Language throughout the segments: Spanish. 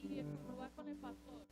Y probar con el pastor.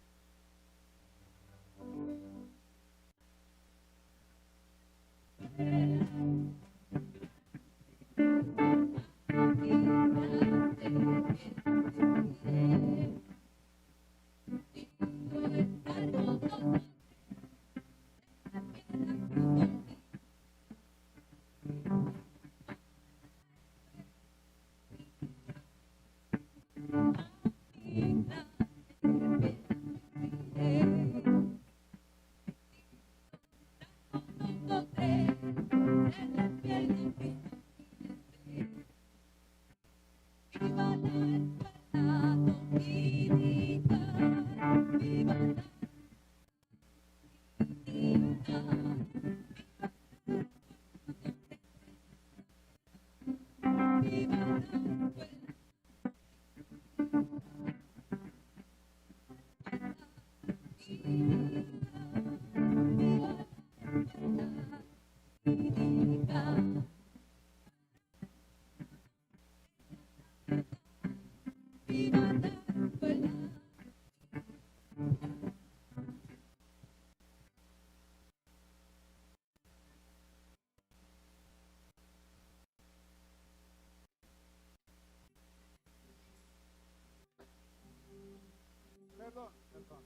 Perdón.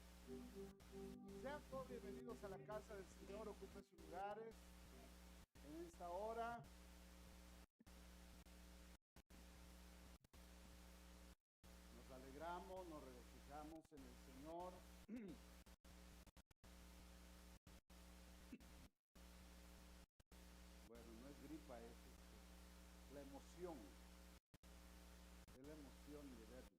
Sean todos bienvenidos a la casa del Señor. Ocupen sus lugares en esta hora. Nos alegramos, nos regocijamos en el Señor. Bueno, no es gripa, es la emoción. Es la emoción de verlo.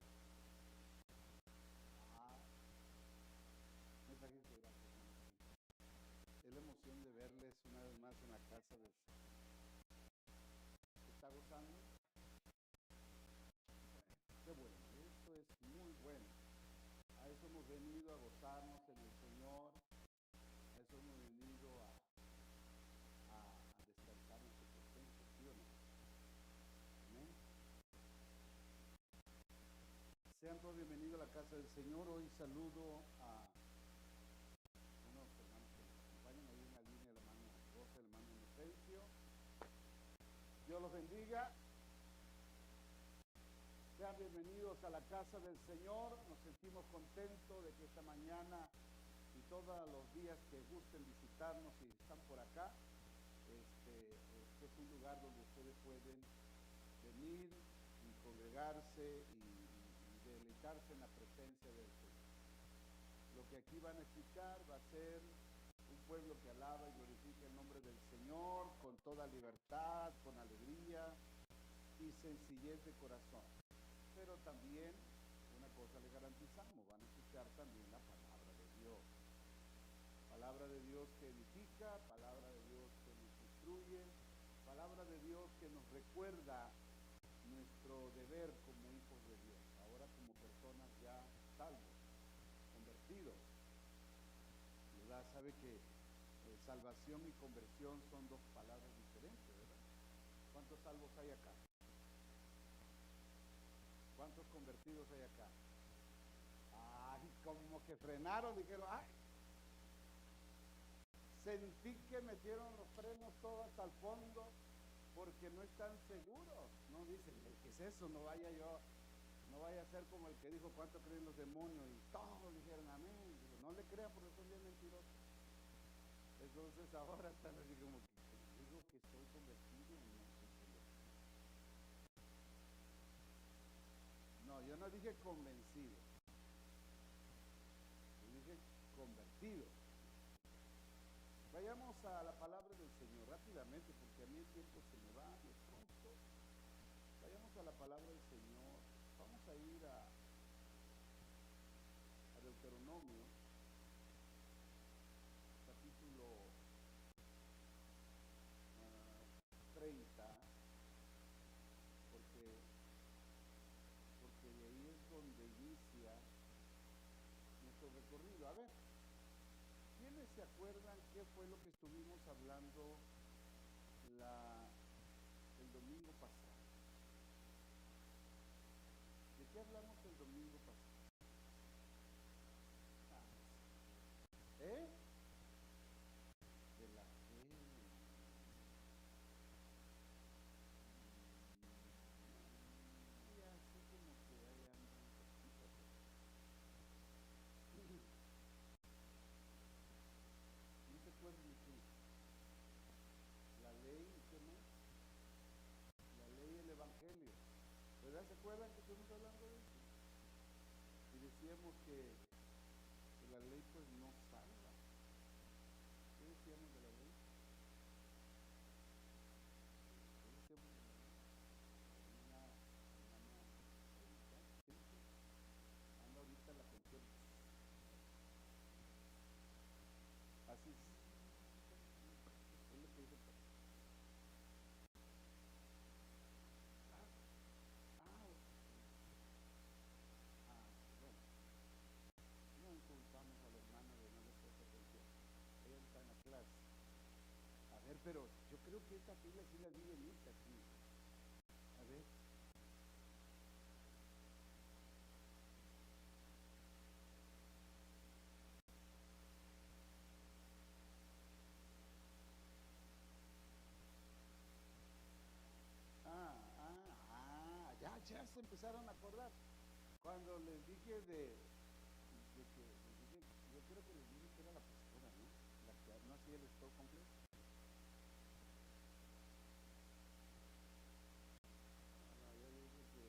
Es la emoción de verles una vez más en la casa del Señor. ¿Está gozando? Qué bueno, esto es muy bueno. A eso hemos venido, a gozarnos en el Señor. A eso hemos venido a despertar nuestro presente, ¿sí o no? Amén. Sean todos bienvenidos a la casa del Señor. Hoy saludo a unos hermanos que nos acompañan ahí en la línea, el hermano José, el hermano Inocencio. Dios los bendiga. Sean bienvenidos a la casa del Señor. Nos sentimos contentos de que esta mañana y todos los días que gusten visitarnos y están por acá, este es un lugar donde ustedes pueden venir y congregarse y deleitarse en la presencia del Señor. Lo que aquí van a escuchar va a ser un pueblo que alaba y glorifica el nombre del Señor con toda libertad, con alegría y sencillez de corazón. Pero también, una cosa le garantizamos, van a escuchar también la palabra de Dios. Palabra de Dios que edifica, palabra de Dios que nos instruye, palabra de Dios que nos recuerda nuestro deber como hijos de Dios, ahora como personas ya salvos, convertidos. ¿Verdad? Sabe que salvación y conversión son dos palabras diferentes, ¿verdad? ¿Cuántos salvos hay acá? ¿Cuántos convertidos hay acá? Ay, como que frenaron, dijeron, ay. Sentí que metieron los frenos todo hasta el fondo porque no están seguros. No dicen, ¿qué es eso? No vaya a ser como el que dijo, ¿cuánto creen los demonios? Y todos dijeron, amén. Digo, no le crean porque son bien mentirosos. Entonces ahora están así como que digo que estoy convertido o no estoy convertido. No, yo no dije convencido. Yo dije convertido. Vayamos a la palabra del Señor rápidamente, porque a mí el tiempo se me va de pronto. Vayamos a la palabra del Señor. Vamos a ir a Deuteronomio, capítulo 30, porque de ahí es donde inicia nuestro recorrido. A ver, ¿quiénes se acuerdan qué fue lo que estuvimos hablando el domingo pasado? ¿De qué hablamos el domingo pasado? ¿Eh? De la fe. Y así como que ahí anda un poquito. ¿No se acuerdan de qué? La ley, ¿qué más? La ley y el evangelio. ¿Verdad? ¿Se acuerdan que estuvimos hablando de eso? Y decíamos que la ley pues no salva. ¿Qué decíamos de la ley? ¿Qué decíamos de la ley? Hermana Erika, ¿qué dice? Anda ahorita la canción. Así es lo que dice el pastor. Bueno, no inculpamos a la hermana de no le prestar atención. Ella está en la clase. A ver, pero yo creo que esta fila sí la vi venir aquí. A ver. Ya se empezaron a acordar. Cuando les dije yo creo que les dije que era la pastora, ¿no? La que no hacía el stock completo. No, yo dije que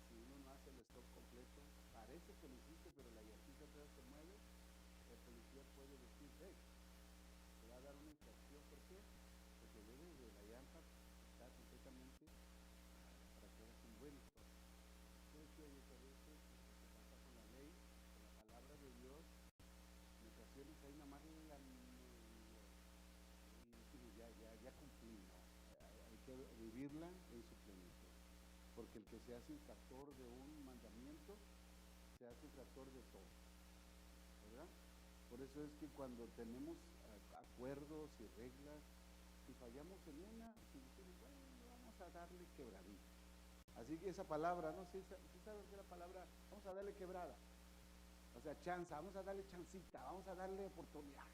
si uno no hace el stock completo, parece que lo hiciste, pero la llantita todavía se mueve, el policía puede decir, hey, te va a dar una infracción. ¿Por qué? Porque debe de la llanta estar completamente para que hagas un buen stock. Yo decía yo que a veces lo que pasa con la ley, con la palabra de Dios, en ocasiones hay nada más la y decimos ya cumplí, no, hay que vivirla en su plenitud, porque el que se hace infractor de un mandamiento se hace infractor de todo, ¿verdad? Por eso es que cuando tenemos acuerdos y reglas, si fallamos en una, si decimos, bueno, vamos a darle quebradita. Así que esa palabra, no sé, ¿sí saben qué es la palabra? Vamos a darle quebrada. O sea, chanza, vamos a darle chancita, vamos a darle oportunidad.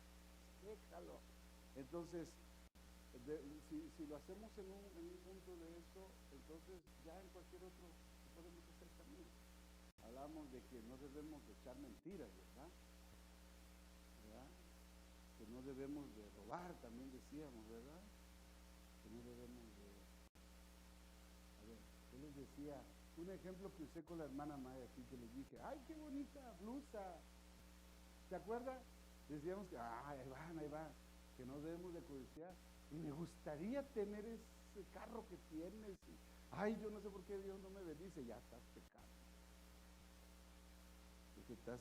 Déjalo. Entonces, si lo hacemos en un punto de eso, entonces ya en cualquier otro lo podemos hacer también. Hablamos de que no debemos de echar mentiras, ¿verdad? Que no debemos de robar, también decíamos, ¿verdad? Que no debemos de... A ver, ¿qué les decía? Un ejemplo que usé con la hermana Maya aquí, que les dije, ¡ay, qué bonita blusa! ¿Se acuerda? Decíamos que, ahí van, que no debemos de codiciar. Y me gustaría tener ese carro que tienes. Y, ay, yo no sé por qué Dios no me bendice. Ya estás pecando. Porque estás...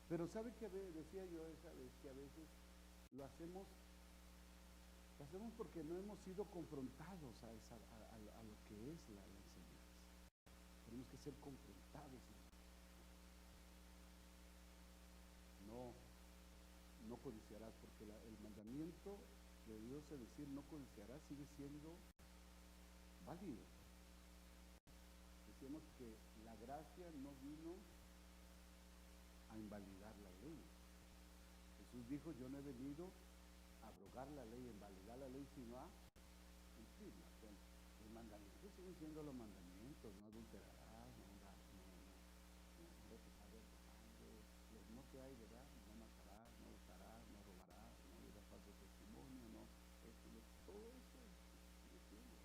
Pero ¿sabe qué decía yo esa vez? Que a veces lo hacemos porque no hemos sido confrontados a lo que es la enseñanza. Tenemos que ser confrontados. No codiciarás, porque el mandamiento de Dios, es decir, no codiciarás, sigue siendo válido. Decíamos que la gracia no vino a invalidar la ley. Jesús dijo, yo no he venido a abrogar la ley, a invalidar la ley, sino a cumplirla. Bueno, los mandamientos siguen siendo los mandamientos, no adulterarás, los no que hay, ¿verdad? No matarás, no hurtarás, no robarás, no dirás falso testimonio, no, todo eso sigue siendo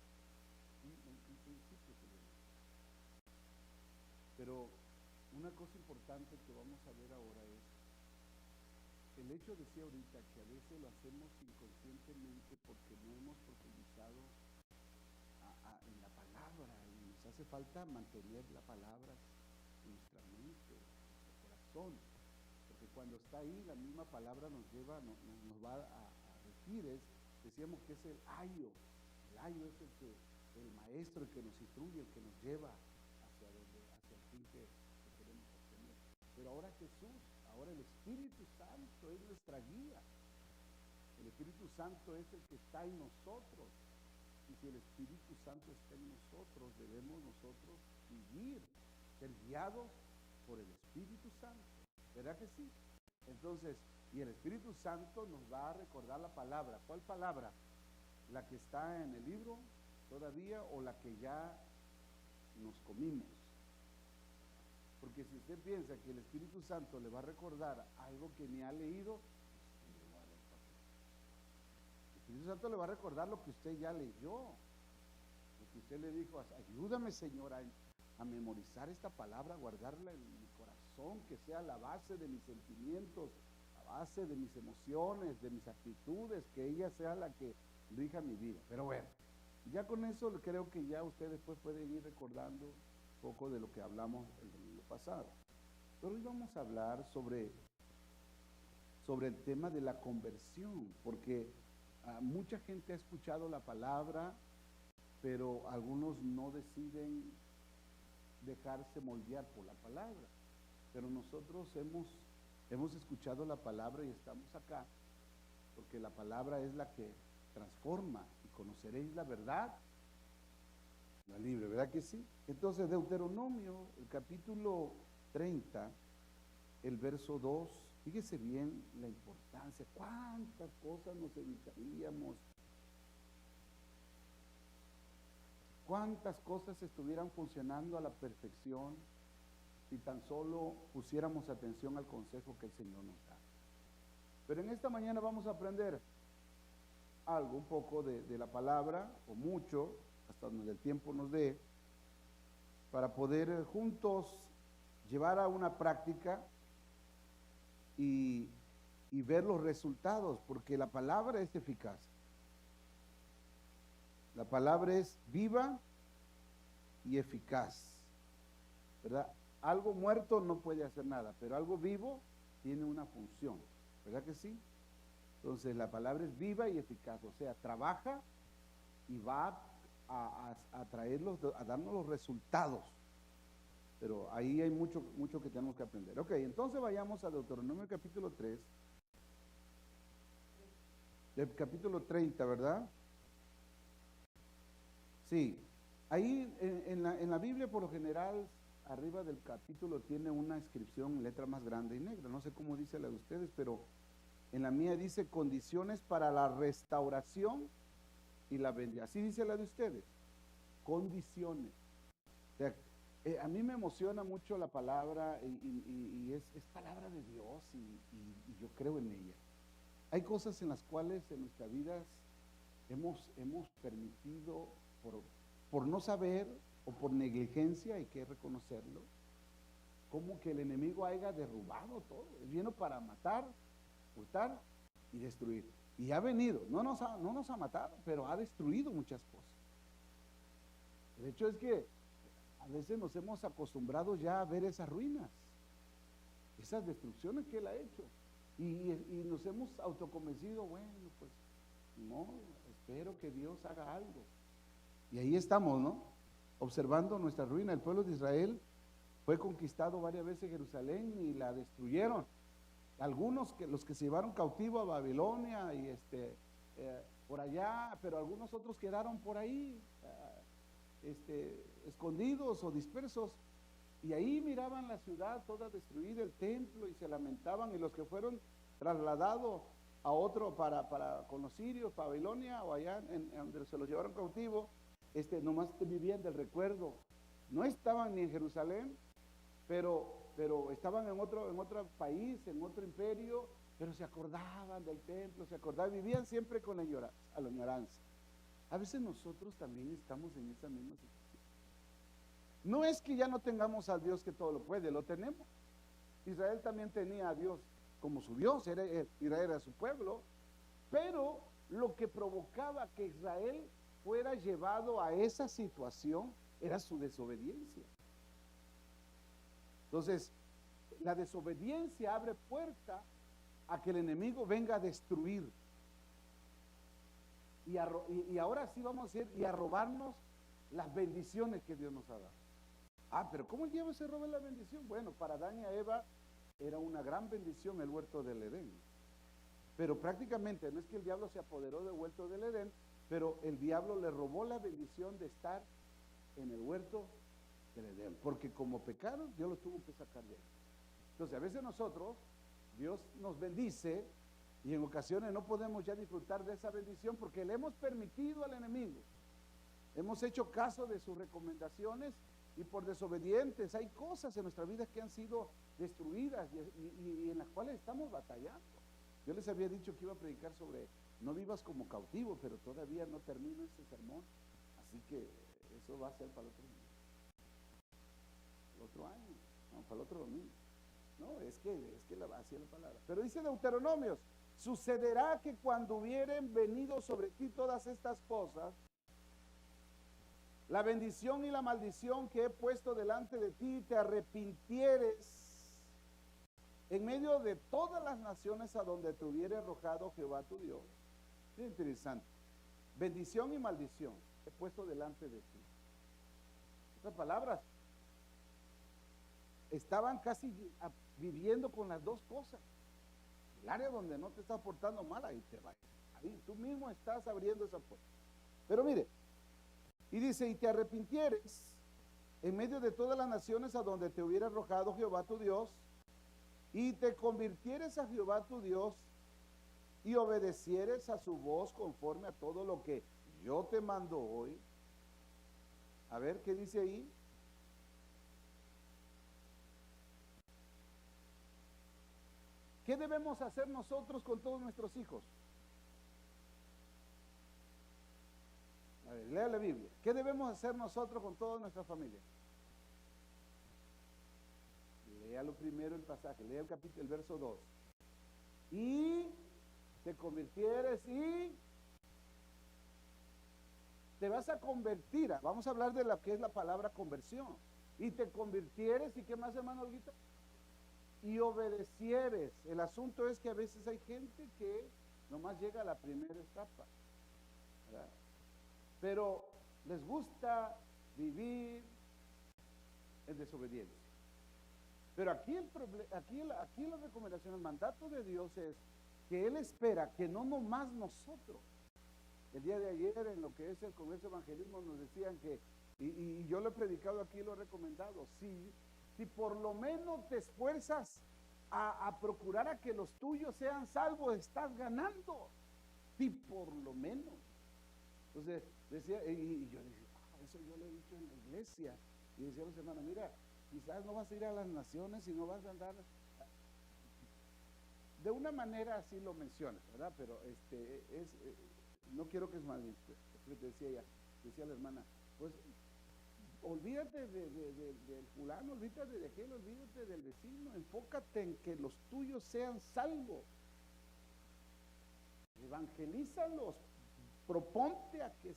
un principio que viene. Pero una cosa importante que vamos a ver ahora es el hecho decía ahorita que a veces lo hacemos inconscientemente porque no hemos profundizado en la palabra, y nos hace falta mantener la palabra en nuestra mente, en nuestro corazón, porque cuando está ahí la misma palabra nos lleva, nos va a regir. Decíamos que es el ayo es el maestro, el que nos instruye, el que nos lleva hacia el fin que queremos obtener. Pero ahora Jesús, ahora el Espíritu Santo es nuestra guía. El Espíritu Santo es el que está en nosotros. Y si el Espíritu Santo está en nosotros, debemos nosotros vivir, ser guiados por el Espíritu Santo. ¿Verdad que sí? Entonces, y el Espíritu Santo nos va a recordar la palabra. ¿Cuál palabra? ¿La que está en el libro todavía o la que ya nos comimos? Porque si usted piensa que el Espíritu Santo le va a recordar algo que ni ha leído, el Espíritu Santo le va a recordar lo que usted ya leyó, lo que usted le dijo: ayúdame, Señor, a memorizar esta palabra, a guardarla en mi corazón, que sea la base de mis sentimientos, la base de mis emociones, de mis actitudes, que ella sea la que rija mi vida. Pero bueno, ya con eso creo que ya usted después puede ir recordando un poco de lo que hablamos el domingo pasado. Pero hoy vamos a hablar sobre el tema de la conversión, porque mucha gente ha escuchado la palabra, pero algunos no deciden dejarse moldear por la palabra. Pero nosotros hemos escuchado la palabra y estamos acá porque la palabra es la que transforma, y conoceréis la verdad, la libre, ¿verdad que sí? Entonces, Deuteronomio, el capítulo 30, el verso 2, fíjese bien la importancia, cuántas cosas nos evitaríamos, cuántas cosas estuvieran funcionando a la perfección si tan solo pusiéramos atención al consejo que el Señor nos da. Pero en esta mañana vamos a aprender algo, un poco de la palabra, o mucho, hasta donde el tiempo nos dé, para poder juntos llevar a una práctica y ver los resultados, porque la palabra es eficaz. La palabra es viva y eficaz, ¿verdad? Algo muerto no puede hacer nada, pero algo vivo tiene una función, ¿verdad que sí? Entonces la palabra es viva y eficaz, o sea, trabaja y va a traerlos, a darnos los resultados. Pero ahí hay mucho que tenemos que aprender. Ok, entonces vayamos a Deuteronomio capítulo 3, del capítulo 30, ¿verdad? Sí, ahí en la Biblia por lo general, arriba del capítulo tiene una inscripción en letra más grande y negra. No sé cómo dice la de ustedes, pero en la mía dice condiciones para la restauración y la bendición. Así dice la de ustedes, condiciones. O sea, a mí me emociona mucho la palabra y es palabra de Dios y yo creo en ella. Hay cosas en las cuales en nuestra vida hemos permitido por no saber o por negligencia, hay que reconocerlo, como que el enemigo haya derrubado todo. Él vino para matar, hurtar y destruir. Y ha venido, no nos ha matado, pero ha destruido muchas cosas. El hecho es que a veces nos hemos acostumbrado ya a ver esas ruinas, esas destrucciones que él ha hecho. Y nos hemos autoconvencido, bueno, pues no, espero que Dios haga algo. Y ahí estamos, ¿no? Observando nuestra ruina. El pueblo de Israel fue conquistado varias veces Jerusalén y la destruyeron. Algunos los que se llevaron cautivo a Babilonia y por allá, pero algunos otros quedaron por ahí, escondidos o dispersos. Y ahí miraban la ciudad toda destruida, el templo, y se lamentaban. Y los que fueron trasladados a otro con los sirios, Babilonia, o allá en donde se los llevaron cautivo, nomás vivían del recuerdo. No estaban ni en Jerusalén, pero estaban en otro país, en otro imperio, pero se acordaban del templo, vivían siempre con la añoranza. A veces nosotros también estamos en esa misma situación. No es que ya no tengamos al Dios que todo lo puede, lo tenemos. Israel también tenía a Dios como su Dios, Israel era su pueblo, pero lo que provocaba que Israel fuera llevado a esa situación era su desobediencia. Entonces, la desobediencia abre puerta a que el enemigo venga a destruir. Y ahora sí vamos a decir, y a robarnos las bendiciones que Dios nos ha dado. Pero ¿cómo el diablo se roba la bendición? Bueno, para Adán y a Eva era una gran bendición el huerto del Edén. Pero prácticamente no es que el diablo se apoderó del huerto del Edén, pero el diablo le robó la bendición de estar en el huerto del Edén. Porque como pecaron, Dios los tuvo que sacar de ahí. Entonces, a veces nosotros, Dios nos bendice y en ocasiones no podemos ya disfrutar de esa bendición porque le hemos permitido al enemigo. Hemos hecho caso de sus recomendaciones y por desobedientes hay cosas en nuestra vida que han sido destruidas y en las cuales estamos batallando. Yo les había dicho que iba a predicar sobre no vivas como cautivo, pero todavía no termino ese sermón, así que eso va a ser para el otro año, no, para el otro domingo. No, es que así es la palabra. Pero dice Deuteronomios, sucederá que cuando hubieren venido sobre ti todas estas cosas, la bendición y la maldición que he puesto delante de ti, te arrepintieres en medio de todas las naciones a donde te hubiere arrojado Jehová tu Dios. Es interesante. Bendición y maldición he puesto delante de ti. Estas palabras, estaban casi viviendo con las dos cosas. El área donde no te estás portando mal, ahí te va. Ahí tú mismo estás abriendo esa puerta. Pero mire, y dice, y te arrepintieres en medio de todas las naciones a donde te hubiera arrojado Jehová tu Dios, y te convirtieres a Jehová tu Dios, y obedecieres a su voz conforme a todo lo que yo te mando hoy. A ver, ¿qué dice ahí? ¿Qué debemos hacer nosotros con todos nuestros hijos? A ver, lea la Biblia. ¿Qué debemos hacer nosotros con toda nuestra familia? Léalo primero el pasaje, lea el verso 2. Y te convirtieres y te vas a convertir. Vamos a hablar de lo que es la palabra conversión. Y te convirtieres, ¿y qué más, hermano Olguita? Y obedecieres. El asunto es que a veces hay gente que nomás llega a la primera etapa, ¿verdad? Pero les gusta vivir en desobediencia. Pero aquí la recomendación, el mandato de Dios es que Él espera que no nomás nosotros. El día de ayer en lo que es el Congreso de Evangelismo nos decían que, y yo lo he predicado aquí, lo he recomendado, si por lo menos te esfuerzas a procurar a que los tuyos sean salvos, estás ganando. Si por lo menos. Entonces decía, y yo dije, eso yo lo he dicho en la iglesia. Y decía a los hermanos, mira, quizás no vas a ir a las naciones y no vas a andar. De una manera así lo mencionas, ¿verdad? Pero no quiero que es mal. Decía la hermana, pues olvídate del fulano, olvídate de aquel, olvídate del vecino, enfócate en que los tuyos sean salvos. Evangelízalos, proponte a que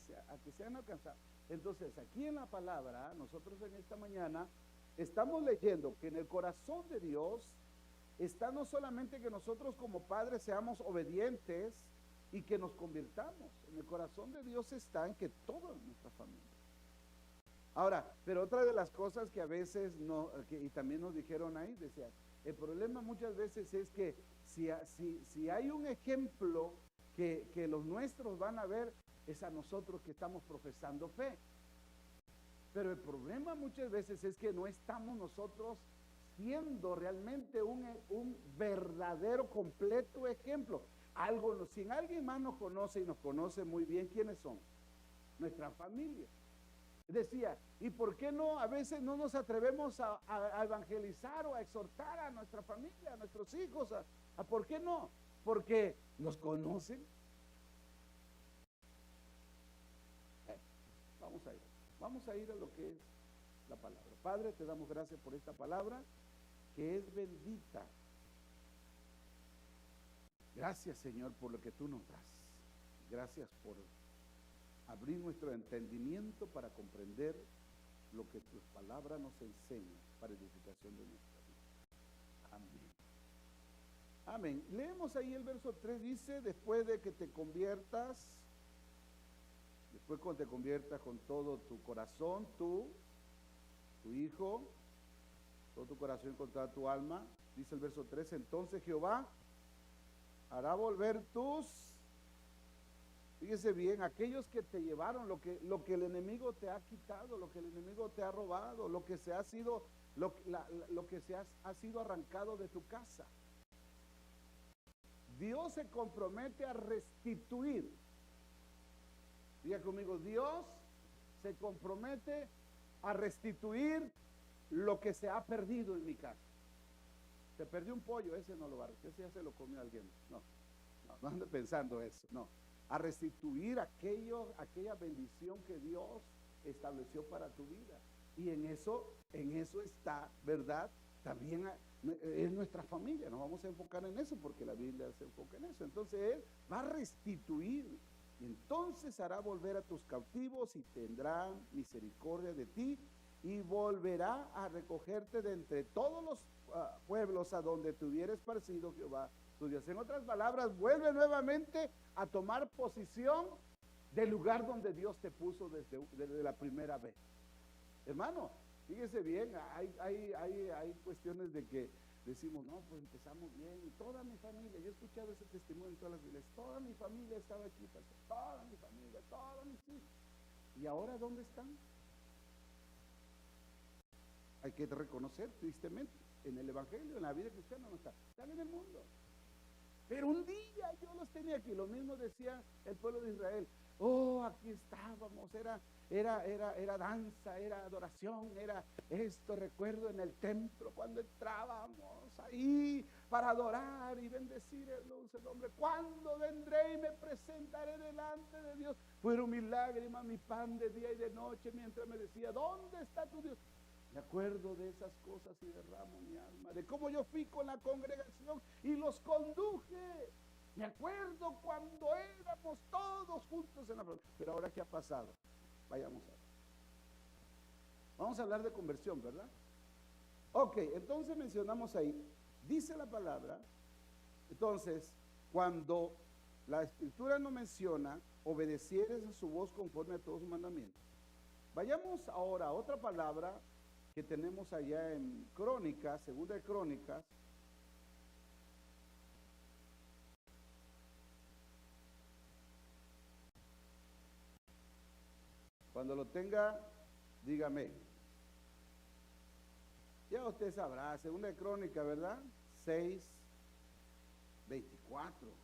sean alcanzados. Entonces, aquí en la palabra, nosotros en esta mañana estamos leyendo que en el corazón de Dios está no solamente que nosotros como padres seamos obedientes y que nos convirtamos. En el corazón de Dios está en que toda nuestra familia. Ahora, pero otra de las cosas que a veces y también nos dijeron ahí, decía, el problema muchas veces es que si hay un ejemplo que los nuestros van a ver, es a nosotros que estamos profesando fe. Pero el problema muchas veces es que no estamos nosotros siendo realmente un verdadero, completo ejemplo. Si alguien más nos conoce y nos conoce muy bien, ¿quiénes son? Nuestra familia. Decía, ¿y por qué no a veces no nos atrevemos a evangelizar o a exhortar a nuestra familia, a nuestros hijos? ¿Por qué no? Porque nos conocen. Vamos a ir a lo que es la palabra. Padre, te damos gracias por esta palabra que es bendita. Gracias, Señor, por lo que tú nos das. Gracias por abrir nuestro entendimiento para comprender lo que tu palabra nos enseña para edificación de nuestra vida. Amén. Amén. Leemos ahí el verso 3, dice, después de que te conviertas, después cuando te conviertas con todo tu corazón, tú, tu hijo, todo tu corazón y con toda tu alma, dice el verso 3, entonces Jehová hará volver fíjese bien, aquellos que te llevaron, lo que el enemigo te ha quitado, lo que el enemigo te ha robado, lo que se ha sido, lo que ha sido arrancado de tu casa. Dios se compromete a restituir. Diga conmigo, Dios se compromete a restituir lo que se ha perdido en mi casa. Se perdió un pollo, ese no lo va a restituir, ese ya se lo comió alguien. No ande pensando eso, no. A restituir aquella bendición que Dios estableció para tu vida. Y en eso está, ¿verdad? También es nuestra familia, nos vamos a enfocar en eso porque la Biblia se enfoca en eso. Entonces Él va a restituir, y entonces hará volver a tus cautivos y tendrá misericordia de ti y volverá a recogerte de entre todos los pueblos a donde te hubiera esparcido Jehová tu Dios. En otras palabras, vuelve nuevamente a tomar posición del lugar donde Dios te puso desde la primera vez. Hermano, fíjese bien, hay cuestiones de que decimos, no, pues empezamos bien, y toda mi familia, yo he escuchado ese testimonio en todas las iglesias, toda mi familia estaba aquí, pastor, toda mi familia, todos mis hijos. ¿Y ahora dónde están? Hay que reconocer tristemente, en el evangelio, en la vida cristiana no están en el mundo. Pero un día yo los tenía aquí, lo mismo decía el pueblo de Israel. Oh, aquí estábamos, era danza, era adoración, era esto. Recuerdo en el templo cuando entrábamos ahí para adorar y bendecir el dulce nombre. ¿Cuándo vendré y me presentaré delante de Dios? Fueron mis lágrimas, mi pan de día y de noche, mientras me decía, ¿dónde está tu Dios? Me acuerdo de esas cosas y derramo mi alma, de cómo yo fui con la congregación y los conduje. Me acuerdo cuando éramos todos juntos en la familia. Pero ahora, ¿qué ha pasado? Vamos a hablar de conversión, ¿verdad? Ok, entonces mencionamos ahí, dice la palabra, entonces, cuando la escritura no menciona, obedecieres a su voz conforme a todos sus mandamientos. Vayamos ahora a otra palabra que tenemos allá en Crónicas, segunda de Crónicas. Cuando lo tenga, dígame. Ya usted sabrá, segunda de Crónicas, ¿verdad? 6:24.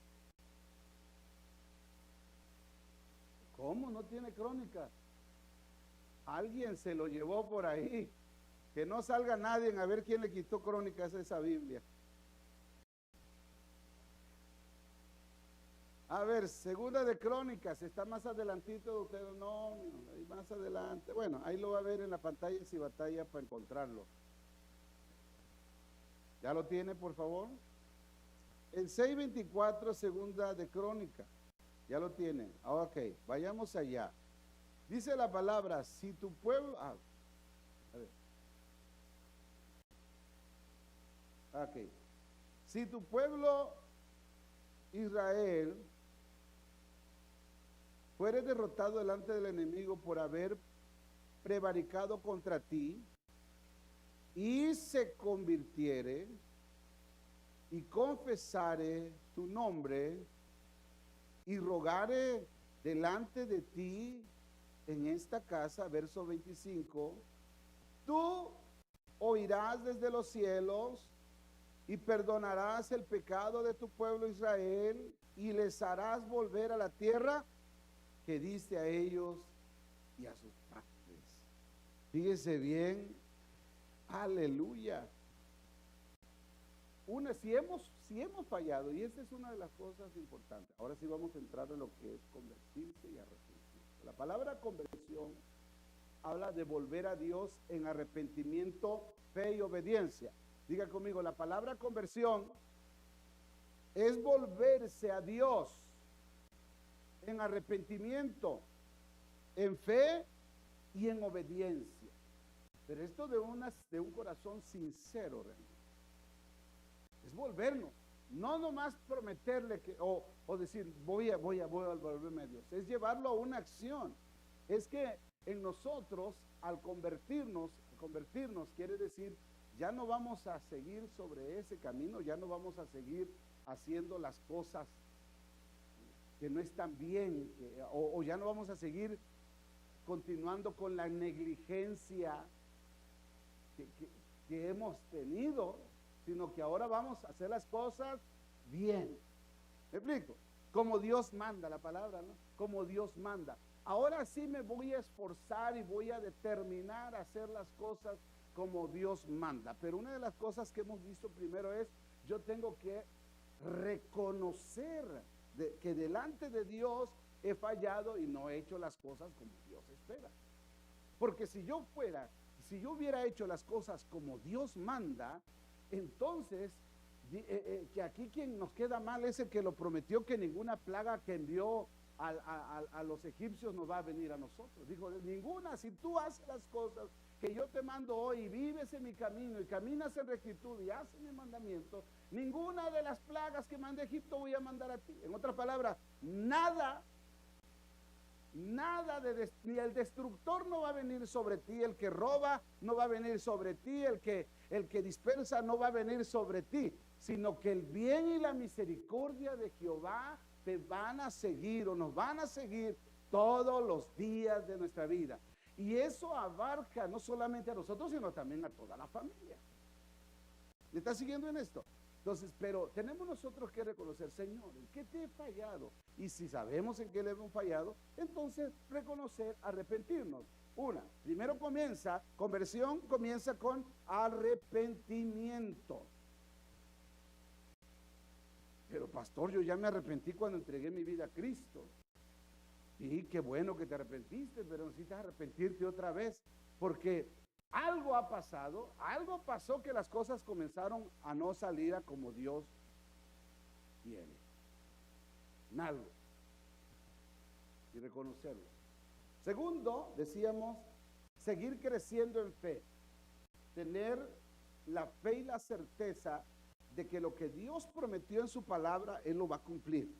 ¿Cómo no tiene Crónicas? Alguien se lo llevó por ahí. Que no salga nadie a ver quién le quitó Crónicas a esa Biblia. A ver, segunda de Crónicas, está más adelantito de ustedes, no, más adelante. Bueno, ahí lo va a ver en la pantalla si batalla para encontrarlo. ¿Ya lo tiene, por favor? El 6:24, segunda de Crónicas. Ya lo tiene. Ok, vayamos allá. Dice la palabra, si tu pueblo... a ver. Ok. Si tu pueblo Israel fuere derrotado delante del enemigo por haber prevaricado contra ti y se convirtiere y confesare tu nombre y rogare delante de ti en esta casa, verso 25, tú oirás desde los cielos y perdonarás el pecado de tu pueblo Israel y les harás volver a la tierra que diste a ellos y a sus padres. Fíjese bien, aleluya. Si hemos fallado, y esta es una de las cosas importantes, ahora sí vamos a entrar en lo que es convertirse y arrepentirse. La palabra conversión habla de volver a Dios en arrepentimiento, fe y obediencia. Diga conmigo, la palabra conversión es volverse a Dios en arrepentimiento, en fe y en obediencia. Pero esto de un corazón sincero, realmente. Es volvernos. No nomás prometerle que, o decir, voy a volverme a Dios. Es llevarlo a una acción. Es que en nosotros, al convertirnos quiere decir, ya no vamos a seguir sobre ese camino, ya no vamos a seguir haciendo las cosas que no están bien, o ya no vamos a seguir continuando con la negligencia que hemos tenido, sino que ahora vamos a hacer las cosas bien. ¿Me explico? Como Dios manda, la palabra, ¿no? Como Dios manda. Ahora sí me voy a esforzar y voy a determinar a hacer las cosas como Dios manda. Pero una de las cosas que hemos visto primero es, yo tengo que reconocer que delante de Dios he fallado y no he hecho las cosas como Dios espera. Porque si yo hubiera hecho las cosas como Dios manda, entonces, que aquí quien nos queda mal es el que lo prometió, que ninguna plaga que envió a los egipcios nos va a venir a nosotros. Dijo, ninguna, si tú haces las cosas que yo te mando hoy, y vives en mi camino y caminas en rectitud y haces mi mandamiento, ninguna de las plagas que mande Egipto voy a mandar a ti. En otras palabras, nada, ni el destructor no va a venir sobre ti, el que roba no va a venir sobre ti, el que dispersa no va a venir sobre ti, sino que el bien y la misericordia de Jehová te van a seguir, o nos van a seguir todos los días de nuestra vida. Y eso abarca no solamente a nosotros, sino también a toda la familia. ¿Me está siguiendo en esto? Entonces, pero tenemos nosotros que reconocer, Señor, ¿en qué te he fallado? Y si sabemos en qué le hemos fallado, entonces reconocer, arrepentirnos. Conversión comienza con arrepentimiento. Pero pastor, yo ya me arrepentí cuando entregué mi vida a Cristo. Y qué bueno que te arrepentiste, pero necesitas arrepentirte otra vez, porque algo ha pasado, algo pasó que las cosas comenzaron a no salir a como Dios quiere. Algo. Y reconocerlo. Segundo, decíamos, seguir creciendo en fe. Tener la fe y la certeza de que lo que Dios prometió en su palabra, Él lo va a cumplir.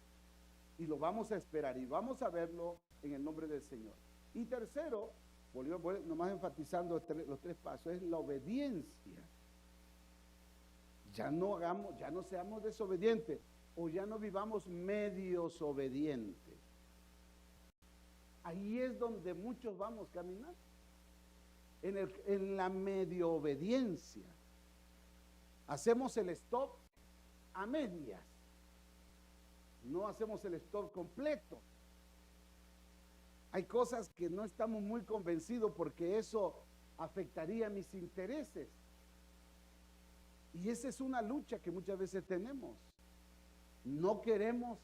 Y lo vamos a esperar y vamos a verlo en el nombre del Señor. Y tercero, nomás enfatizando los tres pasos, es la obediencia. Ya no seamos desobedientes, o ya no vivamos medios obedientes. Ahí es donde muchos vamos caminando, en la medio obediencia. Hacemos el stop a medias. No hacemos el stop completo. Hay cosas que no estamos muy convencidos porque eso afectaría mis intereses. Y esa es una lucha que muchas veces tenemos. No queremos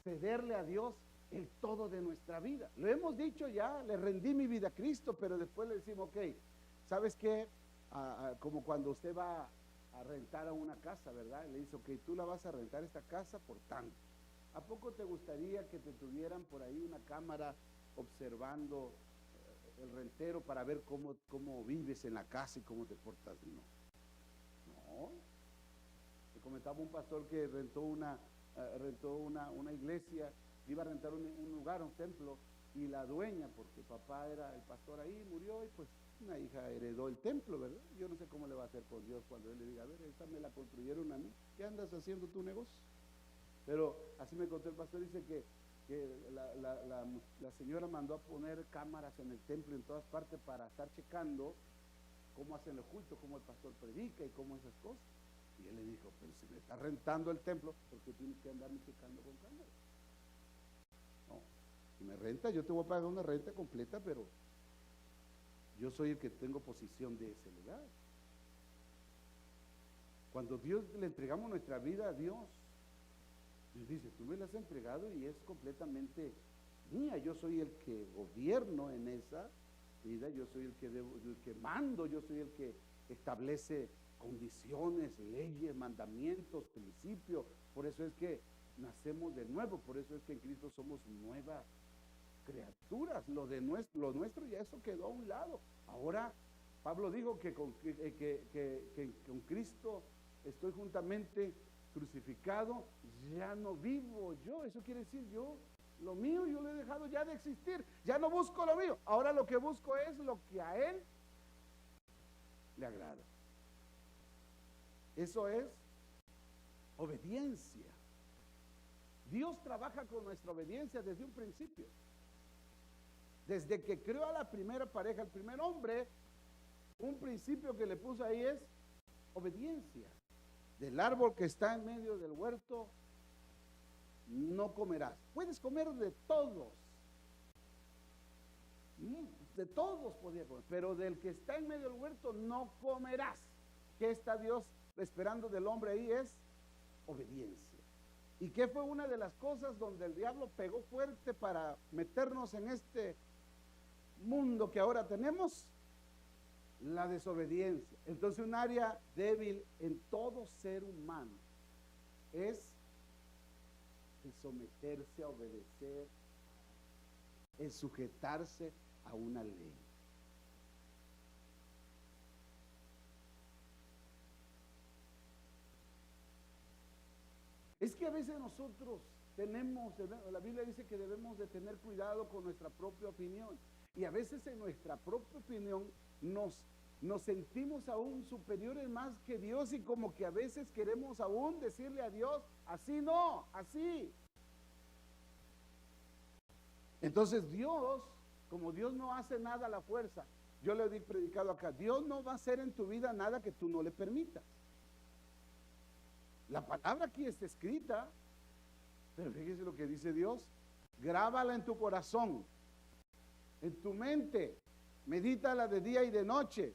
cederle a Dios el todo de nuestra vida. Lo hemos dicho ya, le rendí mi vida a Cristo, pero después le decimos, ok, ¿sabes qué? Como cuando usted va a rentar a una casa, ¿verdad? Le dice, ok, tú la vas a rentar esta casa por tanto. ¿A poco te gustaría que te tuvieran por ahí una cámara observando el rentero para ver cómo vives en la casa y cómo te portas? No. Te comentaba un pastor que rentó una iglesia, iba a rentar un lugar, un templo, y la dueña, porque papá era el pastor ahí, murió, y pues una hija heredó el templo, ¿verdad? Yo no sé cómo le va a hacer con Dios cuando él le diga, a ver, esta me la construyeron a mí, ¿qué andas haciendo tu negocio? Pero así me contó el pastor, dice que la señora mandó a poner cámaras en el templo en todas partes para estar checando cómo hacen los cultos, cómo el pastor predica y cómo esas cosas. Y él le dijo, pero si me está rentando el templo, ¿por qué tienes que andarme checando con cámaras? No, si me renta, yo te voy a pagar una renta completa, pero yo soy el que tengo posición de ese lugar. Cuando le entregamos nuestra vida a Dios, Dios dice, tú me la has entregado y es completamente mía. Yo soy el que gobierno en esa vida, yo soy el que mando, yo soy el que establece condiciones, leyes, mandamientos, principios. Por eso es que nacemos de nuevo, por eso es que en Cristo somos nuevas criaturas. Lo nuestro ya eso quedó a un lado. Ahora Pablo dijo que con Cristo estoy juntamente crucificado, ya no vivo yo. Eso quiere decir lo mío yo lo he dejado ya de existir, ya no busco lo mío, ahora lo que busco es lo que a Él le agrada. Eso es obediencia. Dios trabaja con nuestra obediencia desde un principio. Desde que creó a la primera pareja, el primer hombre, un principio que le puso ahí es obediencia. Del árbol que está en medio del huerto no comerás. Puedes comer de todos. De todos podía comer, pero del que está en medio del huerto no comerás. ¿Qué está Dios esperando del hombre ahí? Es obediencia. ¿Y qué fue una de las cosas donde el diablo pegó fuerte para meternos en este mundo que ahora tenemos? La desobediencia. Entonces, un área débil en todo ser humano es el someterse a obedecer, el sujetarse a una ley. Es que a veces nosotros la Biblia dice que debemos de tener cuidado con nuestra propia opinión, y a veces en nuestra propia opinión nos sentimos aún superiores más que Dios, y como que a veces queremos aún decirle a Dios, así no, así. Entonces Dios, como Dios no hace nada a la fuerza, yo le he predicado acá, Dios no va a hacer en tu vida nada que tú no le permitas. La palabra aquí está escrita, pero fíjese lo que dice Dios: grábala en tu corazón, en tu mente, medítala de día y de noche,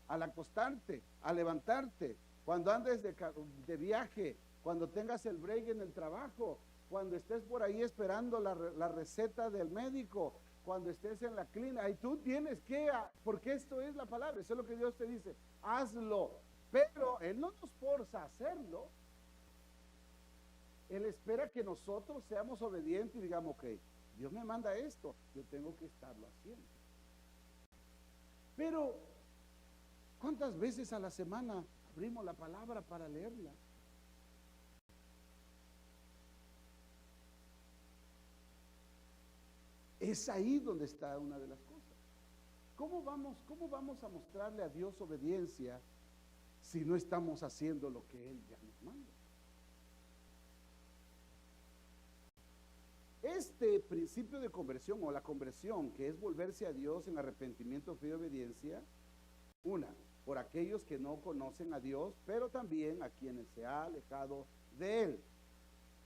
al acostarte, al levantarte, cuando andes de viaje, cuando tengas el break en el trabajo, cuando estés por ahí esperando la receta del médico, cuando estés en la clínica. Y tú tienes que, porque esto es la palabra, eso es lo que Dios te dice, hazlo. Pero Él no nos forza a hacerlo. Él espera que nosotros seamos obedientes y digamos, ok, Dios me manda esto, yo tengo que estarlo haciendo. Pero, ¿cuántas veces a la semana abrimos la palabra para leerla? Es ahí donde está una de las cosas. ¿Cómo vamos a mostrarle a Dios obediencia si no estamos haciendo lo que Él ya nos manda? Este principio de conversión, o la conversión, que es volverse a Dios en arrepentimiento, fe y obediencia, por aquellos que no conocen a Dios, pero también a quienes se ha alejado de Él.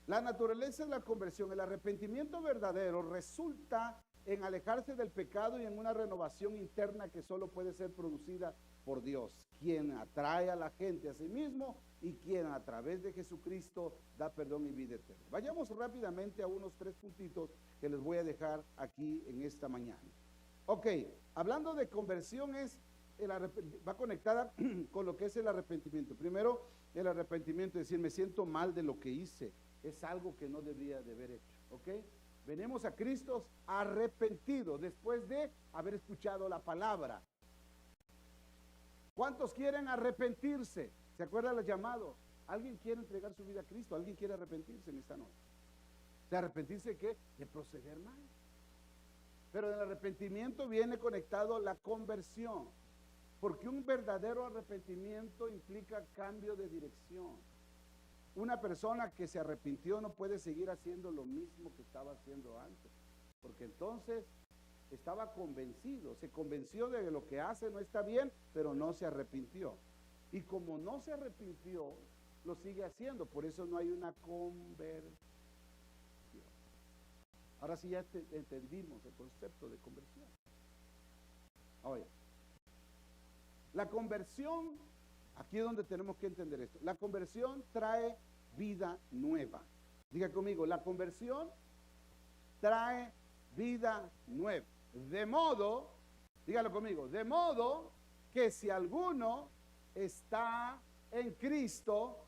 La naturaleza de la conversión, el arrepentimiento verdadero, resulta en alejarse del pecado y en una renovación interna que solo puede ser producida por Dios, quien atrae a la gente a sí mismo y quien a través de Jesucristo da perdón y vida eterna. Vayamos rápidamente a unos 3 puntitos que les voy a dejar aquí en esta mañana. Ok, hablando de conversión, va conectada con lo que es el arrepentimiento. Primero, el arrepentimiento, es decir, me siento mal de lo que hice, es algo que no debía de haber hecho. Ok, venimos a Cristo arrepentidos después de haber escuchado la palabra. ¿Cuántos quieren arrepentirse? ¿Se acuerdan los llamados? ¿Alguien quiere entregar su vida a Cristo? ¿Alguien quiere arrepentirse en esta noche? ¿De arrepentirse de qué? De proceder mal. Pero del arrepentimiento viene conectado la conversión, porque un verdadero arrepentimiento implica cambio de dirección. Una persona que se arrepintió no puede seguir haciendo lo mismo que estaba haciendo antes, porque entonces estaba convencido, se convenció de que lo que hace no está bien, pero no se arrepintió. Y como no se arrepintió, lo sigue haciendo, por eso no hay una conversión. Ahora sí ya entendimos el concepto de conversión. Oye, la conversión, aquí es donde tenemos que entender esto. La conversión trae vida nueva. Diga conmigo, la conversión trae vida nueva. De modo, dígalo conmigo, de modo que si alguno está en Cristo,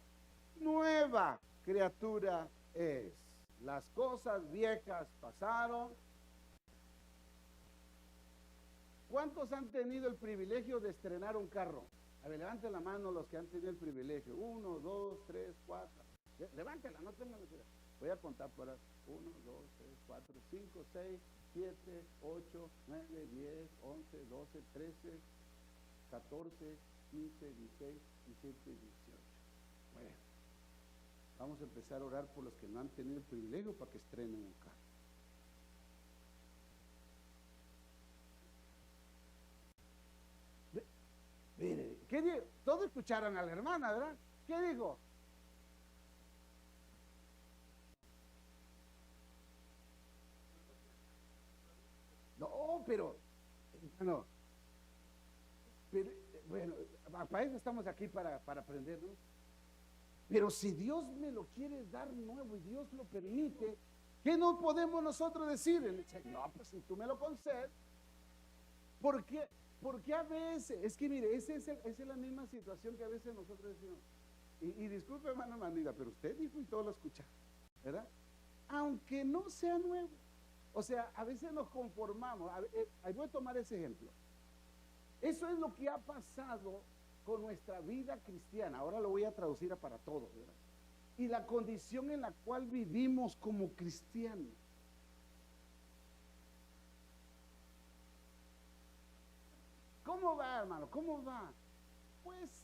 nueva criatura es. Las cosas viejas pasaron. ¿Cuántos han tenido el privilegio de estrenar un carro? A ver, levanten la mano los que han tenido el privilegio. 1, 2, 3, 4. Levántela, no tengan necesidad. Voy a contar para 1, 2, 3, 4, 5, 6, 7, 8, 9, 10, 11, 12, 13, 14, 15, 16, 17, 18. Bueno, vamos a empezar a orar por los que no han tenido el privilegio para que estrenen un carro. Mire, ¿qué dijo? Todos escucharon a la hermana, ¿verdad? ¿Qué dijo? No, pero, bueno, para eso estamos aquí para aprender, ¿no? Pero si Dios me lo quiere dar nuevo y Dios lo permite, ¿qué no podemos nosotros decir? No, pues si tú me lo concedes, porque a veces, es que mire, esa es la misma situación que a veces nosotros decimos, y disculpe hermano Manila, pero usted dijo y todos lo escucharon, ¿verdad? Aunque no sea nuevo. O sea, a veces nos conformamos. Ahí voy a tomar ese ejemplo. Eso es lo que ha pasado con nuestra vida cristiana. Ahora lo voy a traducir para todos, ¿verdad? Y la condición en la cual vivimos como cristianos. ¿Cómo va, hermano? ¿Cómo va? Pues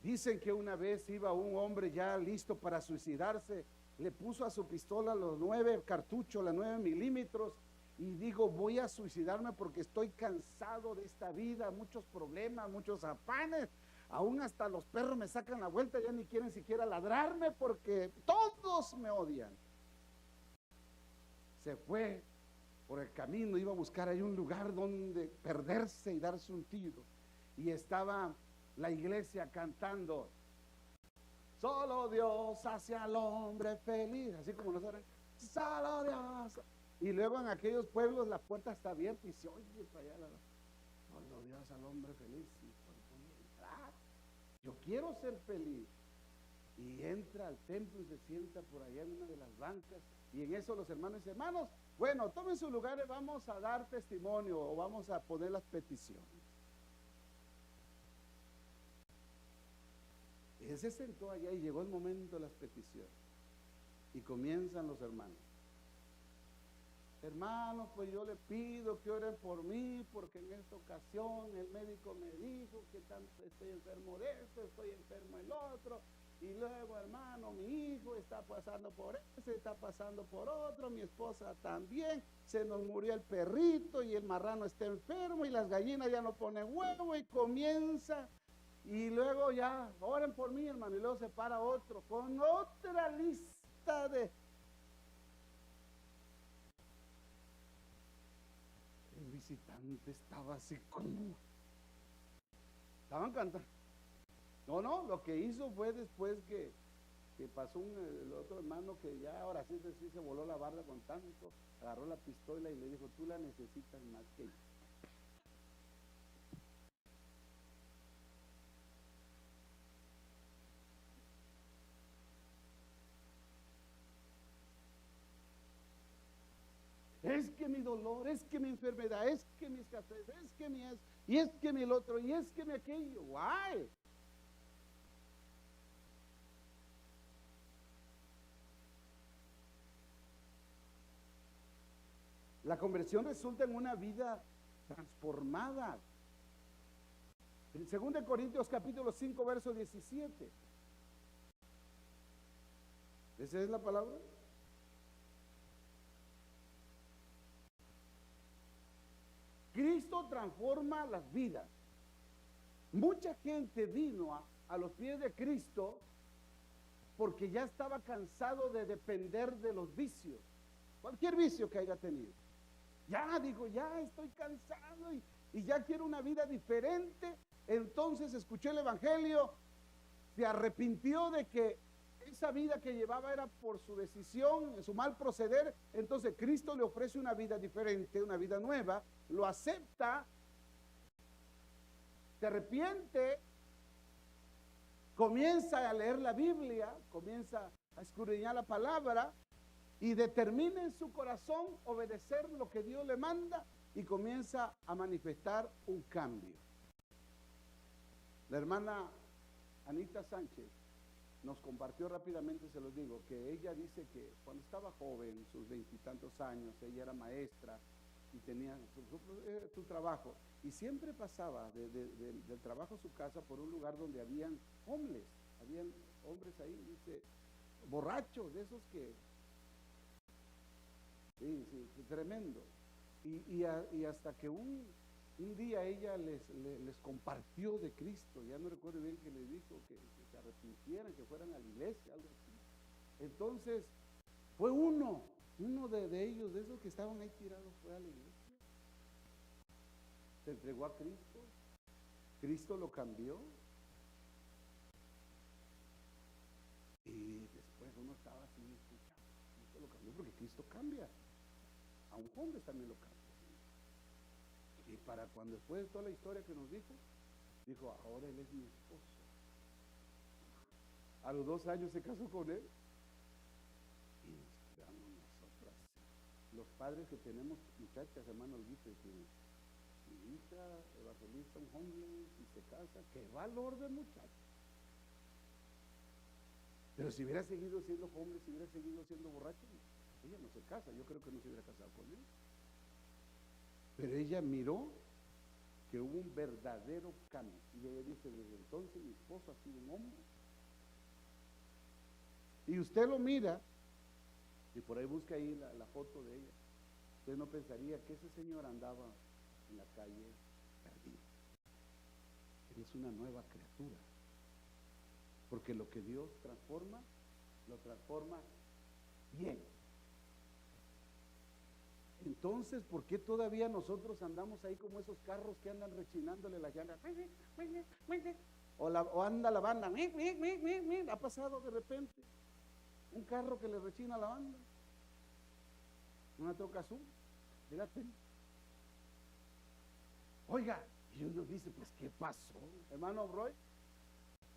dicen que una vez iba un hombre ya listo para suicidarse, le puso a su pistola los 9 cartuchos, las 9 milímetros, y dijo, voy a suicidarme porque estoy cansado de esta vida, muchos problemas, muchos afanes, aún hasta los perros me sacan la vuelta, ya ni quieren siquiera ladrarme porque todos me odian. Se fue por el camino, iba a buscar ahí un lugar donde perderse y darse un tiro, y estaba la iglesia cantando, solo Dios hace al hombre feliz, así como nosotros, solo Dios. Y luego en aquellos pueblos la puerta está abierta y se oye para allá, solo Dios al hombre feliz. Y pues voy a entrar, yo quiero ser feliz. Y entra al templo y se sienta por allá en una de las bancas, y en eso los hermanos dicen, hermanos, bueno, tomen sus lugares, vamos a dar testimonio o vamos a poner las peticiones. Él se sentó allá y llegó el momento de las peticiones. Y comienzan los hermanos. Hermanos, pues yo le pido que oren por mí, porque en esta ocasión el médico me dijo que estoy enfermo de esto, estoy enfermo del otro. Y luego, hermano, mi hijo está pasando por ese, está pasando por otro, mi esposa también, se nos murió el perrito y el marrano está enfermo y las gallinas ya no ponen huevo, y comienza. Y luego ya, oren por mí, hermano, y luego se para otro con otra lista de... El visitante estaba así como... Estaban cantando. No, lo que hizo fue después que pasó el otro hermano que ya ahora sí se voló la barda con tanto, agarró la pistola y le dijo, tú la necesitas más que yo. Es que mi dolor, es que mi enfermedad, es que mi escasez, es que mi es, y es que mi el otro, y es que mi aquello. Guay. La conversión resulta en una vida transformada. En 2 Corintios capítulo 5, verso 17. ¿Esa es la palabra? Cristo transforma las vidas. Mucha gente vino a los pies de Cristo porque ya estaba cansado de depender de los vicios, cualquier vicio que haya tenido. Ya digo, ya estoy cansado y ya quiero una vida diferente. Entonces escuchó el evangelio, se arrepintió de que esa vida que llevaba era por su decisión, su mal proceder. Entonces Cristo le ofrece una vida diferente, una vida nueva, lo acepta se arrepiente, comienza a leer la Biblia, comienza a escudriñar la palabra y determina en su corazón obedecer lo que Dios le manda y comienza a manifestar un cambio. La hermana Anita Sánchez nos compartió rápidamente, se los digo, que ella dice que cuando estaba joven, sus 20 y tantos años, ella era maestra y tenía su trabajo, y siempre pasaba del trabajo a su casa por un lugar donde habían hombres ahí, dice, borrachos, de esos que, sí, tremendo, y hasta que un día ella les compartió de Cristo, ya no recuerdo bien que les dijo que se arrepintieran, que fueran a la iglesia, algo así. Entonces, fue uno de ellos, de esos que estaban ahí tirados, fue a la iglesia. Se entregó a Cristo, Cristo lo cambió. Y después uno estaba así, escuchando, Cristo lo cambió porque Cristo cambia. A un hombre también lo cambia. Y para cuando después de toda la historia que nos dijo, ahora él es mi esposo. A los 2 años se casó con él. Y nos quedamos nosotros. Los padres que tenemos muchachas, hermanos, dicen que mi hija evangelista, un homeless, y se casa, qué valor de muchacho. Pero si hubiera seguido siendo hombre, si hubiera seguido siendo borracho, ella no se casa, yo creo que no se hubiera casado con él. Pero ella miró que hubo un verdadero cambio. Y ella dice, desde entonces mi esposo ha sido un hombre. Y usted lo mira, y por ahí busca ahí la foto de ella. Usted no pensaría que ese señor andaba en la calle perdido. Él es una nueva criatura. Porque lo que Dios transforma, lo transforma bien. Entonces, ¿por qué todavía nosotros andamos ahí como esos carros que andan rechinándole las llantas? O anda la banda, ha pasado de repente un carro que le rechina a la banda, una troca azul, fíjate. Oiga, y uno dice, pues, ¿qué pasó? Hermano Roy,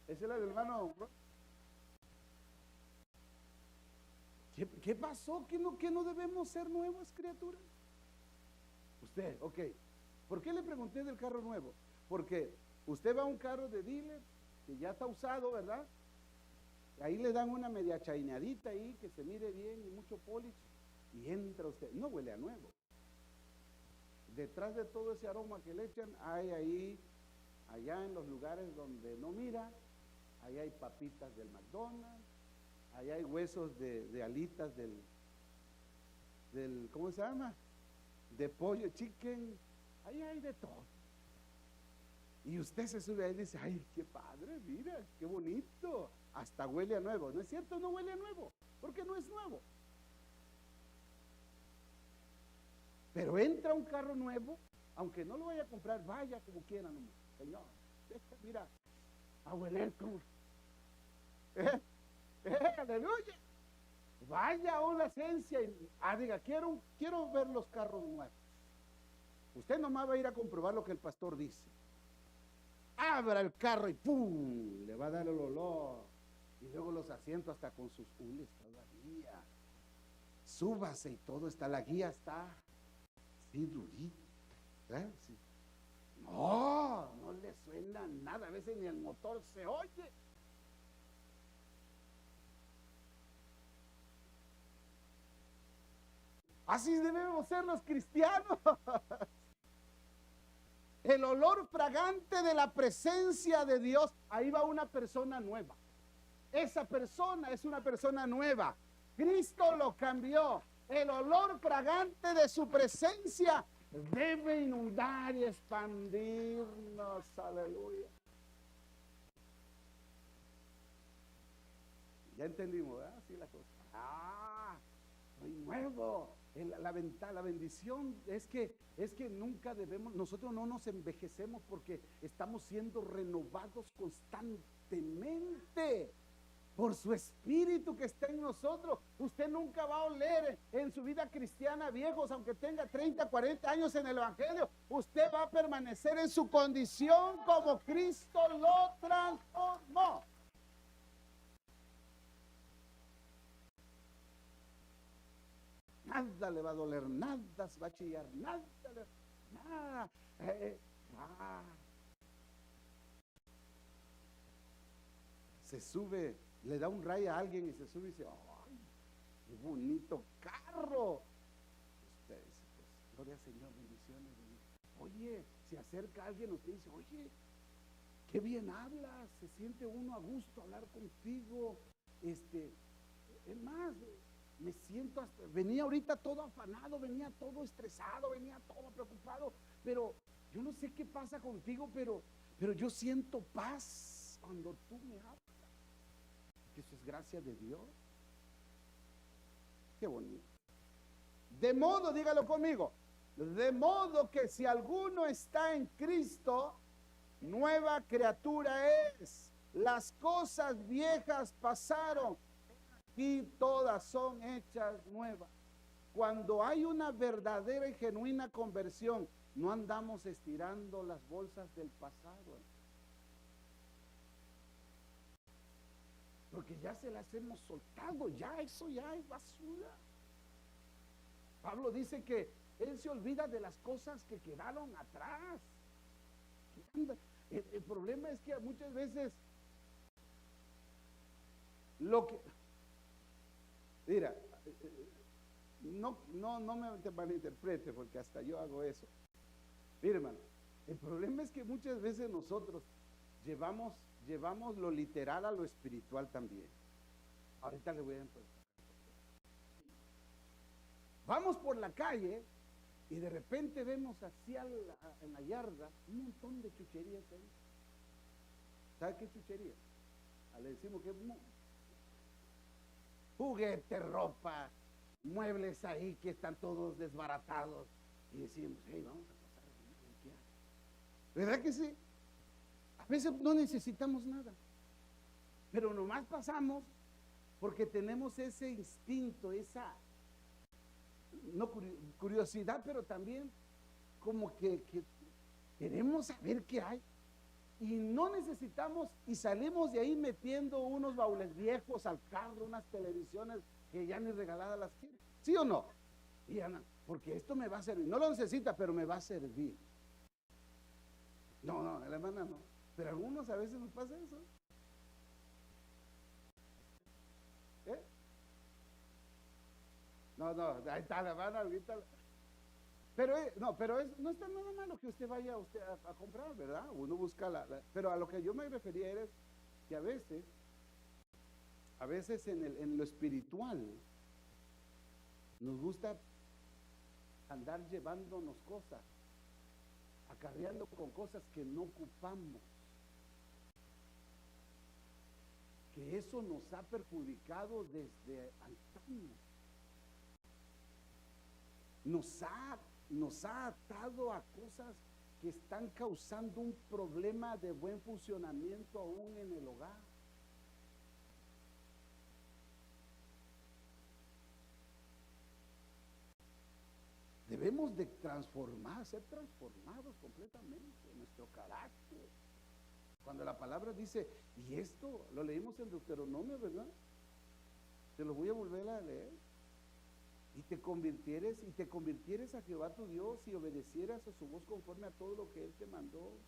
¿esa es la del hermano Roy? ¿Qué pasó? ¿Que no debemos ser nuevas criaturas? Usted, ok. ¿Por qué le pregunté del carro nuevo? Porque usted va a un carro de dealer que ya está usado, ¿verdad? Ahí le dan una media chaineadita ahí, que se mire bien y mucho polish, y entra usted. No huele a nuevo. Detrás de todo ese aroma que le echan, hay ahí, allá en los lugares donde no mira, ahí hay papitas del McDonald's, ahí hay huesos de alitas del, ¿cómo se llama? De pollo, chicken, ahí hay de todo. Y usted se sube ahí y dice, ay, qué padre, mira, qué bonito, hasta huele a nuevo. ¿No es cierto? No huele a nuevo, porque no es nuevo. Pero entra un carro nuevo, aunque no lo vaya a comprar, vaya como quiera, nomás. Señor, mira, a hueler como... aleluya. Vaya a una esencia y diga, quiero ver los carros nuevos. Usted nomás va a ir a comprobar lo que el pastor dice. Abra el carro y ¡pum! Le va a dar el olor. Y luego los asientos hasta con sus hules todavía. Súbase y todo está, la guía está así durita. ¿Eh? Sí. No le suena nada, a veces ni el motor se oye. Así debemos ser los cristianos. El olor fragante de la presencia de Dios. Ahí va una persona nueva. Esa persona es una persona nueva. Cristo lo cambió. El olor fragante de su presencia debe inundar y expandirnos. Aleluya. Ya entendimos, ¿verdad? Así la cosa. Soy nuevo. La bendición es que nunca debemos, nosotros no nos envejecemos porque estamos siendo renovados constantemente por su espíritu que está en nosotros. Usted nunca va a oler en su vida cristiana viejos, aunque tenga 30, 40 años en el evangelio. Usted va a permanecer en su condición como Cristo lo transformó. Nada le va a doler, nada se va a chillar, nada. Se sube, le da un rayo a alguien y se sube y dice, ¡ay, qué bonito carro! Usted dice, pues, gloria al Señor, bendiciones. Oye, se acerca alguien, usted dice, oye, qué bien hablas, se siente uno a gusto hablar contigo. Es más, me siento hasta, venía ahorita todo afanado, venía todo estresado, venía todo preocupado, pero yo no sé qué pasa contigo, pero yo siento paz cuando tú me hablas. Que eso es gracia de Dios. Qué bonito. De modo, dígalo conmigo, de modo que si alguno está en Cristo, nueva criatura es. Las cosas viejas pasaron y todas son hechas nuevas. Cuando hay una verdadera y genuina conversión, no andamos estirando las bolsas del pasado, porque ya se las hemos soltado, ya eso ya es basura. Pablo dice que él se olvida de las cosas que quedaron atrás. El problema es que muchas veces lo que, mira, no me malinterprete, porque hasta yo hago eso. Mira, hermano, el problema es que muchas veces nosotros llevamos lo literal a lo espiritual también. Ahorita le voy a empezar. Vamos por la calle y de repente vemos hacia en la yarda un montón de chucherías ahí. ¿Sabe qué chuchería? Le decimos que juguete, ropa, muebles ahí que están todos desbaratados. Y decimos, hey, vamos a pasar a limpiar. ¿Verdad que sí? A veces no necesitamos nada, pero nomás pasamos porque tenemos ese instinto, esa, no curiosidad, pero también como que queremos saber qué hay. Y no necesitamos, y salimos de ahí metiendo unos baúles viejos al carro, unas televisiones que ya ni regaladas las quieren. ¿Sí o no? Y Ana, porque esto me va a servir. No lo necesita, pero me va a servir. No, la hermana no. Pero a algunos a veces nos pasa eso. No, ahí está la hermana ahorita. Pero no está nada malo que usted vaya a comprar, ¿verdad? Uno busca pero a lo que yo me refería era que a veces en lo espiritual nos gusta andar llevándonos cosas, acarreando con cosas que no ocupamos, que eso nos ha perjudicado desde antaño, nos ha atado a cosas que están causando un problema de buen funcionamiento aún en el hogar. Debemos de ser transformados completamente en nuestro carácter. Cuando la palabra dice, y esto lo leímos en Deuteronomio, ¿verdad? Te lo voy a volver a leer. Y te convirtieres a Jehová tu Dios y obedecieras a su voz conforme a todo lo que Él te mandó.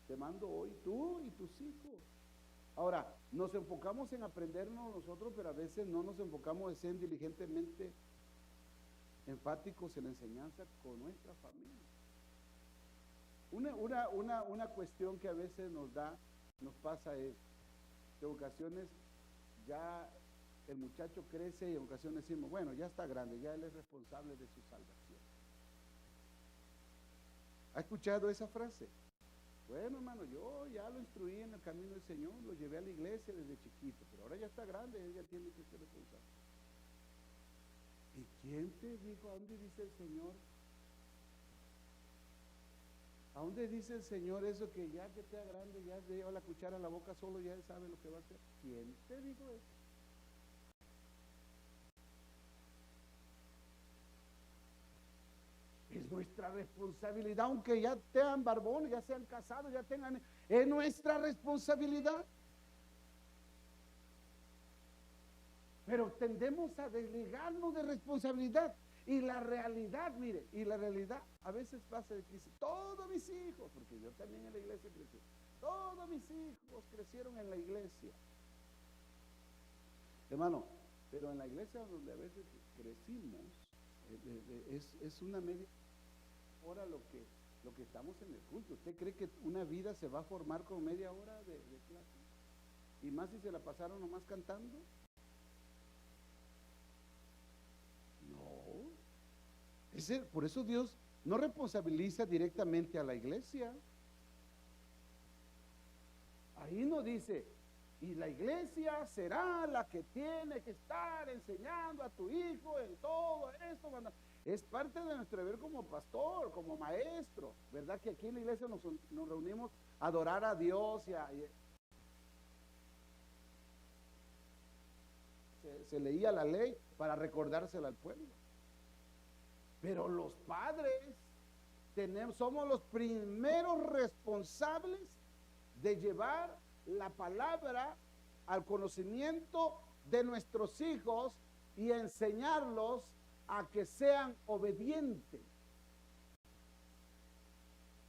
Te mando hoy, tú y tus hijos. Ahora, nos enfocamos en aprendernos nosotros, pero a veces no nos enfocamos en ser diligentemente enfáticos en la enseñanza con nuestra familia. Una cuestión que a veces nos pasa es que en ocasiones ya el muchacho crece y en ocasiones decimos, bueno, ya está grande, ya él es responsable de su salvación. ¿Ha escuchado esa frase? Bueno, hermano, yo ya lo instruí en el camino del Señor, lo llevé a la iglesia desde chiquito, pero ahora ya está grande, él ya tiene que ser responsable. ¿Y quién te dijo? ¿A dónde dice el Señor ¿A dónde dice el Señor eso que ya que sea grande, ya lleva la cuchara a la boca solo, ya él sabe lo que va a hacer? ¿Quién te dijo eso? Es nuestra responsabilidad, aunque ya sean barbones, ya sean casados, ya tengan, es nuestra responsabilidad. Pero tendemos a desligarnos de responsabilidad. Y la realidad, mire, y la realidad a veces pasa de que dice, todos mis hijos, porque yo también en la iglesia crecí, todos mis hijos crecieron en la iglesia. Hermano, pero en la iglesia donde a veces crecimos, es una media hora lo que estamos en el culto. ¿Usted cree que una vida se va a formar con media hora de clase? Y más si se la pasaron nomás cantando. No. Por eso Dios no responsabiliza directamente a la iglesia. Ahí no dice, y la iglesia será la que tiene que estar enseñando a tu hijo en todo esto. Es parte de nuestro deber como pastor, como maestro, ¿verdad? Que aquí en la iglesia nos reunimos a adorar a Dios se leía la ley para recordársela al pueblo. Pero los padres somos los primeros responsables de llevar la palabra al conocimiento de nuestros hijos y enseñarlos a que sean obedientes.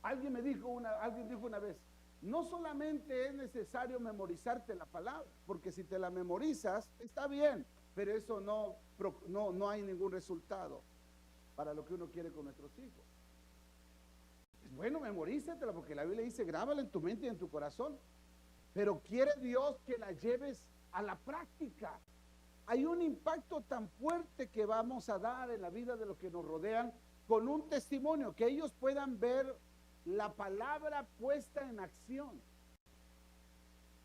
Alguien dijo una vez, no solamente es necesario memorizarte la palabra, porque si te la memorizas, está bien, pero eso no hay ningún resultado para lo que uno quiere con nuestros hijos. Es bueno, memorízatela, porque la Biblia dice, grábala en tu mente y en tu corazón, pero quiere Dios que la lleves a la práctica. Hay un impacto tan fuerte que vamos a dar en la vida de los que nos rodean con un testimonio, que ellos puedan ver la palabra puesta en acción.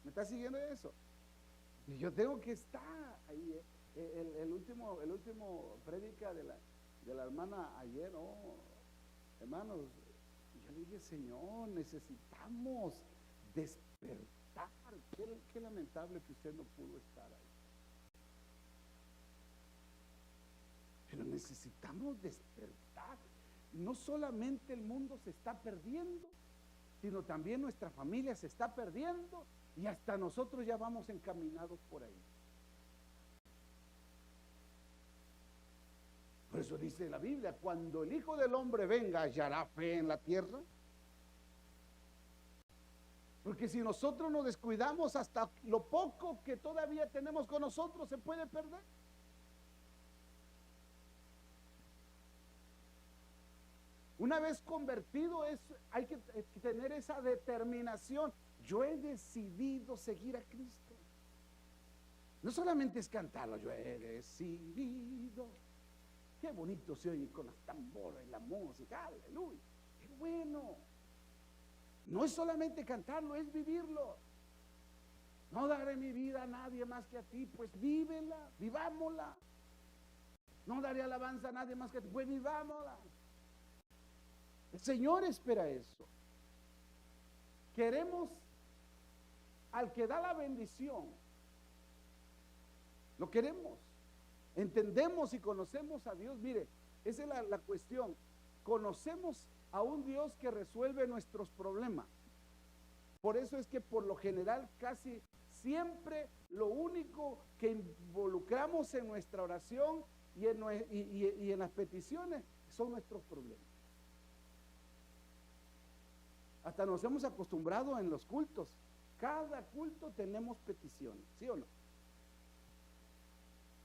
¿Me está siguiendo eso? Y yo tengo que estar ahí. El último prédica de la hermana ayer, hermanos, yo le dije, Señor, necesitamos despertar. Qué lamentable que usted no pudo estar ahí. Pero necesitamos despertar. No solamente el mundo se está perdiendo, sino también nuestra familia se está perdiendo y hasta nosotros ya vamos encaminados por ahí. Por eso dice la Biblia, cuando el Hijo del Hombre venga, ¿hallará fe en la tierra? Porque si nosotros nos descuidamos, hasta lo poco que todavía tenemos con nosotros se puede perder. Una vez convertido, hay que tener esa determinación. Yo he decidido seguir a Cristo. No solamente es cantarlo, yo he decidido. Qué bonito se oye con las tamboras y la música, aleluya. Qué bueno. No es solamente cantarlo, es vivirlo. No daré mi vida a nadie más que a ti, pues vívela, vivámosla. No daré alabanza a nadie más que a ti, pues vivámosla. El Señor espera eso. Queremos al que da la bendición. Lo queremos. Entendemos y conocemos a Dios. Mire, esa es la cuestión. Conocemos a un Dios que resuelve nuestros problemas. Por eso es que por lo general casi siempre lo único que involucramos en nuestra oración y en las peticiones son nuestros problemas. Hasta nos hemos acostumbrado en los cultos. Cada culto tenemos peticiones, ¿sí o no?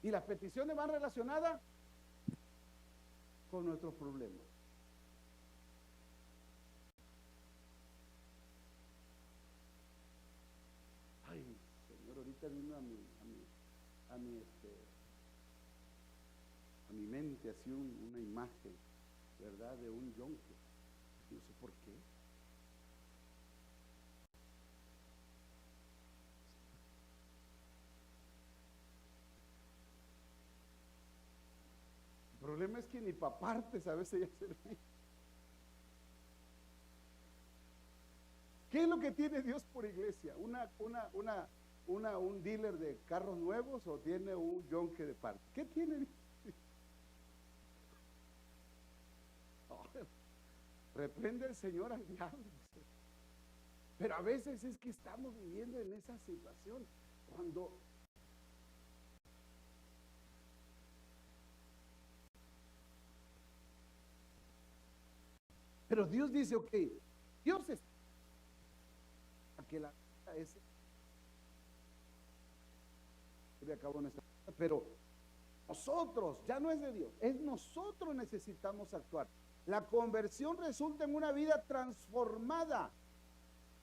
Y las peticiones van relacionadas con nuestros problemas. Ay, Señor, ahorita vino a mi mente así una imagen, ¿verdad? De un yonque. No sé por qué. El problema es que ni para partes a veces ya se ve. ¿Qué es lo que tiene Dios por iglesia? ¿Un dealer de carros nuevos o tiene un yonque de parte? ¿Qué tiene Dios? Oh, reprende el Señor al diablo. Pero a veces es que estamos viviendo en esa situación. Pero Dios dice, ok, Dios es que la es pero nosotros, ya no es de Dios, es nosotros necesitamos actuar. La conversión resulta en una vida transformada.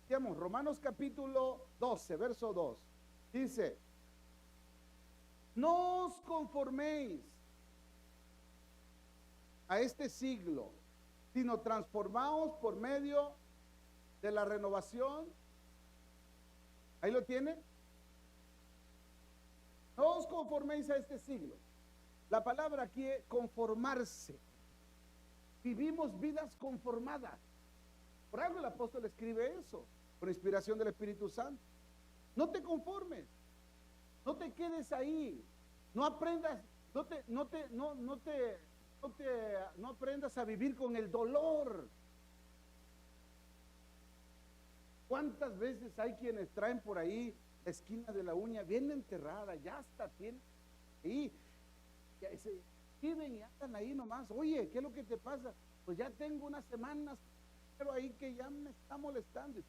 Digamos, Romanos capítulo 12, verso 2, dice, no os conforméis a este siglo, sino transformaos por medio de la renovación. Ahí lo tiene. No os conforméis a este siglo. La palabra aquí es conformarse. Vivimos vidas conformadas. Por algo el apóstol escribe eso, por inspiración del Espíritu Santo. No te conformes, no te quedes ahí, no aprendas, no aprendas a vivir con el dolor. ¿Cuántas veces hay quienes traen por ahí la esquina de la uña bien enterrada, ya hasta tienen ahí, se viven y andan ahí nomás? Oye, ¿qué es lo que te pasa? Pues ya tengo unas semanas, pero ahí que ya me está molestando.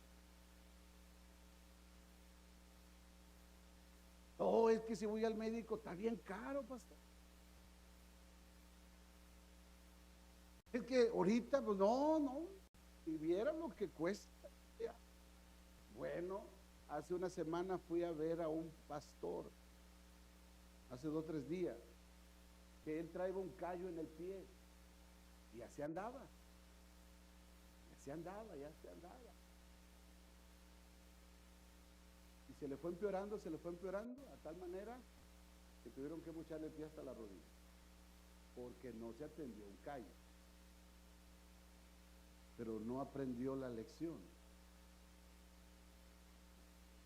Oh, es que si voy al médico está bien caro, pastor. Es que ahorita, pues no, si vieran lo que cuesta. Bueno, hace una semana fui a ver a un pastor, hace 2 o 3 días, que él traía un callo en el pie, y así andaba, ya se andaba. Y se le fue empeorando, a tal manera que tuvieron que mocharle el pie hasta la rodilla, porque no se atendió un callo, pero no aprendió la lección.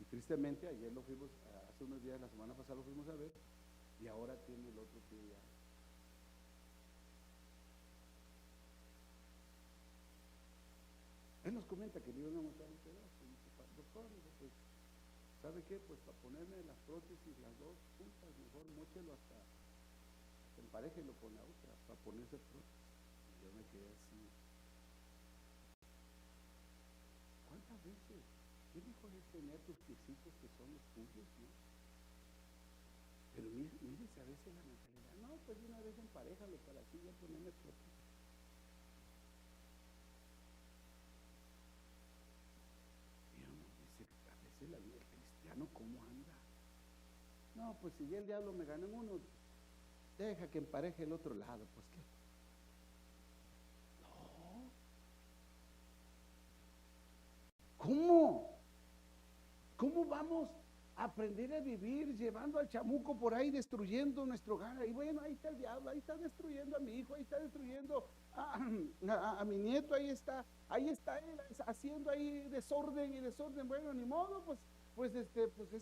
Y tristemente ayer lo fuimos, hace unos días, la semana pasada lo fuimos a ver, y ahora tiene el otro pie ya. Él nos comenta que le iban a montar un pedazo, y dice, doctor, pues, ¿sabe qué? Pues para ponerme las prótesis, las dos juntas, mejor móchelo hasta emparejelo con la otra, para ponerse prótesis. Y yo me quedé así. ¿Cuántas veces? ¿Qué mejor es tener tus piecitos que son los tuyos, no? Pero mírese a veces la mentalidad, no, pues de una vez emparejalo para así ya ponerme prótesis. Y uno dice, a veces la vida del cristiano, ¿cómo anda? No, pues si ya el diablo me gana en uno, deja que empareje el otro lado, pues qué. No. ¿Cómo vamos a aprender a vivir llevando al chamuco por ahí, destruyendo nuestro hogar? Y bueno, ahí está el diablo, ahí está destruyendo a mi hijo, ahí está destruyendo a mi nieto, ahí está él haciendo ahí desorden. Bueno, ni modo, pues es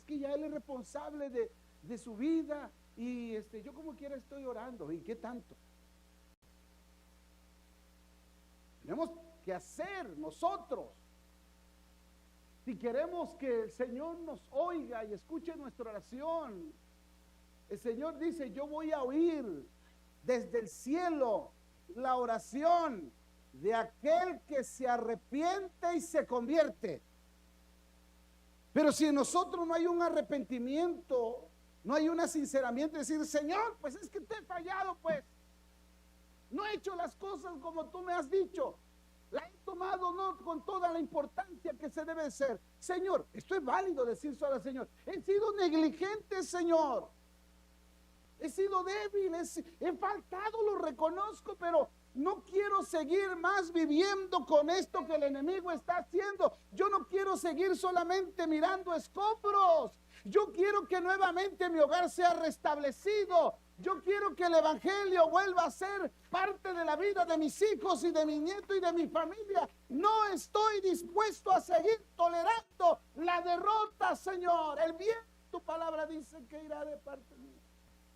que ya él es responsable de su vida, y yo como quiera estoy orando. ¿Y qué tanto? Tenemos que hacer nosotros. Si queremos que el Señor nos oiga y escuche nuestra oración, el Señor dice, yo voy a oír desde el cielo la oración de aquel que se arrepiente y se convierte. Pero si en nosotros no hay un arrepentimiento, no hay un sinceramiento, decir, Señor, pues es que te he fallado, pues no he hecho las cosas como tú me has dicho, la he tomado no con toda la importancia que se debe ser. Señor, esto es válido decir solo al Señor, he sido negligente, Señor, he sido débil, he faltado, lo reconozco, pero no quiero seguir más viviendo con esto que el enemigo está haciendo. Yo no quiero seguir solamente mirando escombros. Yo quiero que nuevamente mi hogar sea restablecido. Yo quiero que el evangelio vuelva a ser parte de la vida de mis hijos y de mi nieto y de mi familia. No estoy dispuesto a seguir tolerando la derrota, Señor. El bien, tu palabra dice que irá de parte mía.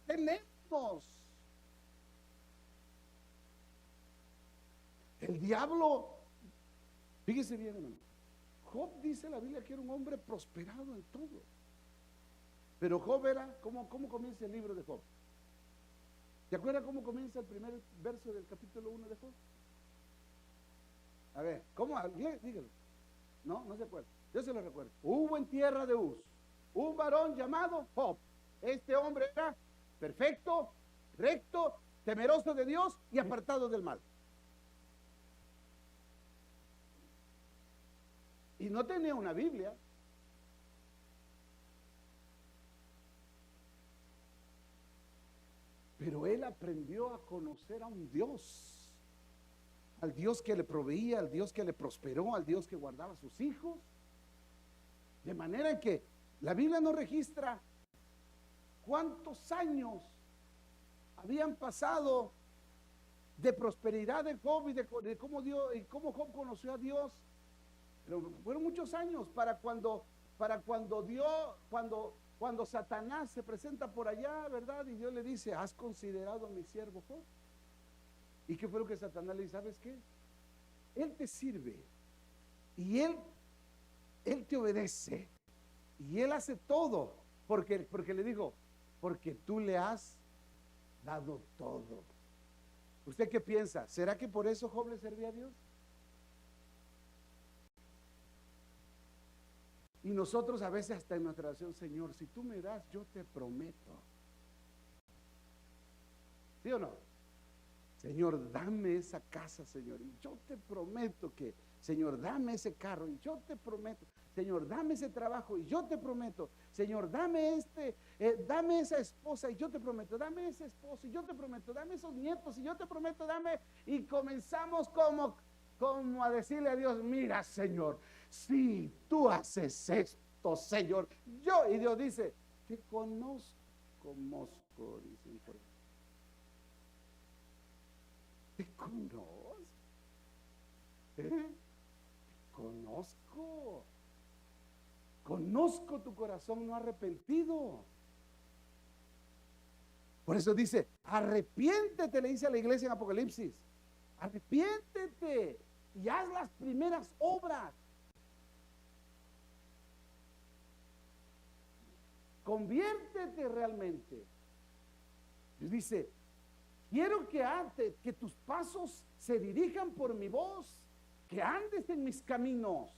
Tenemos. El diablo, fíjese bien, hermano. Job, dice la Biblia, que era un hombre prosperado en todo. Pero Job era, ¿cómo comienza el libro de Job? ¿Se acuerda cómo comienza el primer verso del capítulo 1 de Job? A ver, ¿cómo? Dígalo. No se acuerda. Yo se lo recuerdo. Hubo en tierra de Uz un varón llamado Job. Este hombre era perfecto, recto, temeroso de Dios y apartado del mal. Y no tenía una Biblia. Pero él aprendió a conocer a un Dios. Al Dios que le proveía, al Dios que le prosperó, al Dios que guardaba a sus hijos. De manera que la Biblia no registra cuántos años habían pasado de prosperidad de Job y de cómo Dios, y cómo Job conoció a Dios. Pero fueron muchos años para cuando Satanás se presenta por allá, ¿verdad? Y Dios le dice: ¿has considerado a mi siervo Job? ¿Y qué fue lo que Satanás le dice? ¿Sabes qué? Él te sirve y él te obedece y él hace todo porque le dijo: porque tú le has dado todo. ¿Usted qué piensa? ¿Será que por eso Job le servía a Dios? Y nosotros a veces hasta en nuestra oración: Señor, si tú me das, yo te prometo. ¿Sí o no? Señor, dame esa casa, Señor, y yo te prometo que, Señor, dame ese carro, y yo te prometo, Señor, dame ese trabajo, y yo te prometo, Señor, dame dame esa esposa, y yo te prometo, dame ese esposo, y yo te prometo, dame esos nietos, y yo te prometo, dame, y comenzamos como a decirle a Dios: mira, Señor, si tú haces esto, Señor, y Dios dice: te conozco, mosco, dicen por ahí. Te conozco, conozco tu corazón no arrepentido. Por eso dice: arrepiéntete, le dice a la iglesia en Apocalipsis, arrepiéntete y haz las primeras obras. Conviértete realmente. Y dice: quiero que tus pasos se dirijan por mi voz, que andes en mis caminos,